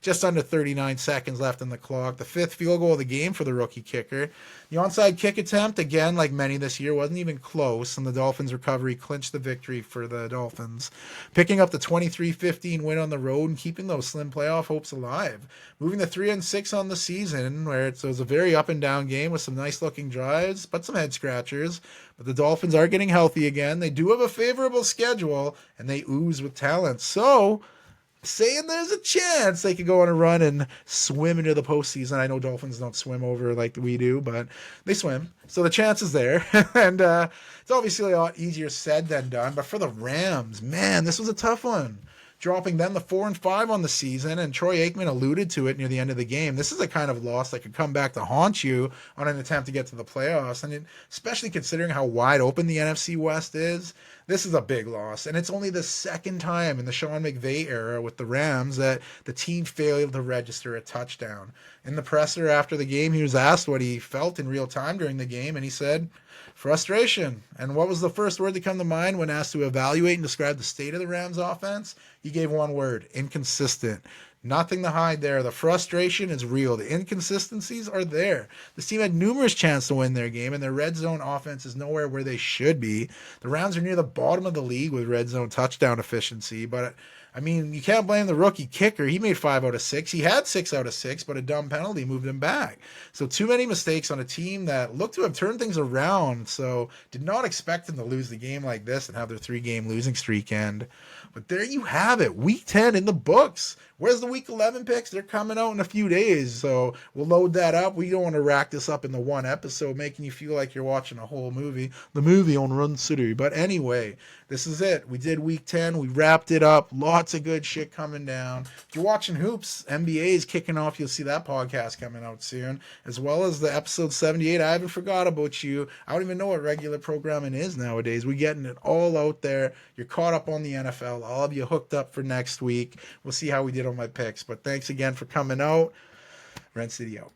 B: Just under 39 seconds left on the clock. The 5th field goal of the game for the rookie kicker. The onside kick attempt, again, like many this year, wasn't even close, and the Dolphins' recovery clinched the victory for the Dolphins, picking up the 23-15 win on the road and keeping those slim playoff hopes alive. Moving to 3-6 on the season, where it was a very up-and-down game with some nice-looking drives, but some head-scratchers. But the Dolphins are getting healthy again. They do have a favorable schedule, and they ooze with talent. So, saying there's a chance they could go on a run and swim into the postseason. I know Dolphins don't swim over like we do, but they swim. So the chance is there. And it's obviously a lot easier said than done. But for the Rams, man, this was a tough one. Dropping them to 4-5 on the season, and Troy Aikman alluded to it near the end of the game. This is a kind of loss that could come back to haunt you on an attempt to get to the playoffs, and especially considering how wide open the NFC West is, this is a big loss. And it's only the second time in the Sean McVay era with the Rams that the team failed to register a touchdown. In the presser after the game, he was asked what he felt in real time during the game, and he said, frustration. And what was the first word to come to mind when asked to evaluate and describe the state of the Rams offense? He gave one word: inconsistent. Nothing to hide there. The frustration is real. The inconsistencies are there. This team had numerous chances to win their game, and their red zone offense is nowhere where they should be. The Rams are near the bottom of the league with red zone touchdown efficiency, but I mean, you can't blame the rookie kicker. He made 5 out of 6. He had 6 out of 6, but a dumb penalty moved him back. So too many mistakes on a team that looked to have turned things around. So did not expect them to lose the game like this and have their 3-game losing streak end. But there you have it. Week 10 in the books. Where's the Week 11 picks? They're coming out in a few days. So we'll load that up. We don't want to rack this up in the one episode, making you feel like you're watching a whole movie. The movie on Run City. But anyway, this is it. We did Week 10. We wrapped it up. Lots of good shit coming down. If you're watching Hoops, NBA is kicking off. You'll see that podcast coming out soon, as well as the episode 78. I haven't forgot about you. I don't even know what regular programming is nowadays. We're getting it all out there. You're caught up on the NFL. I'll have you hooked up for next week. We'll see how we did on my picks. But thanks again for coming out. Rent City out.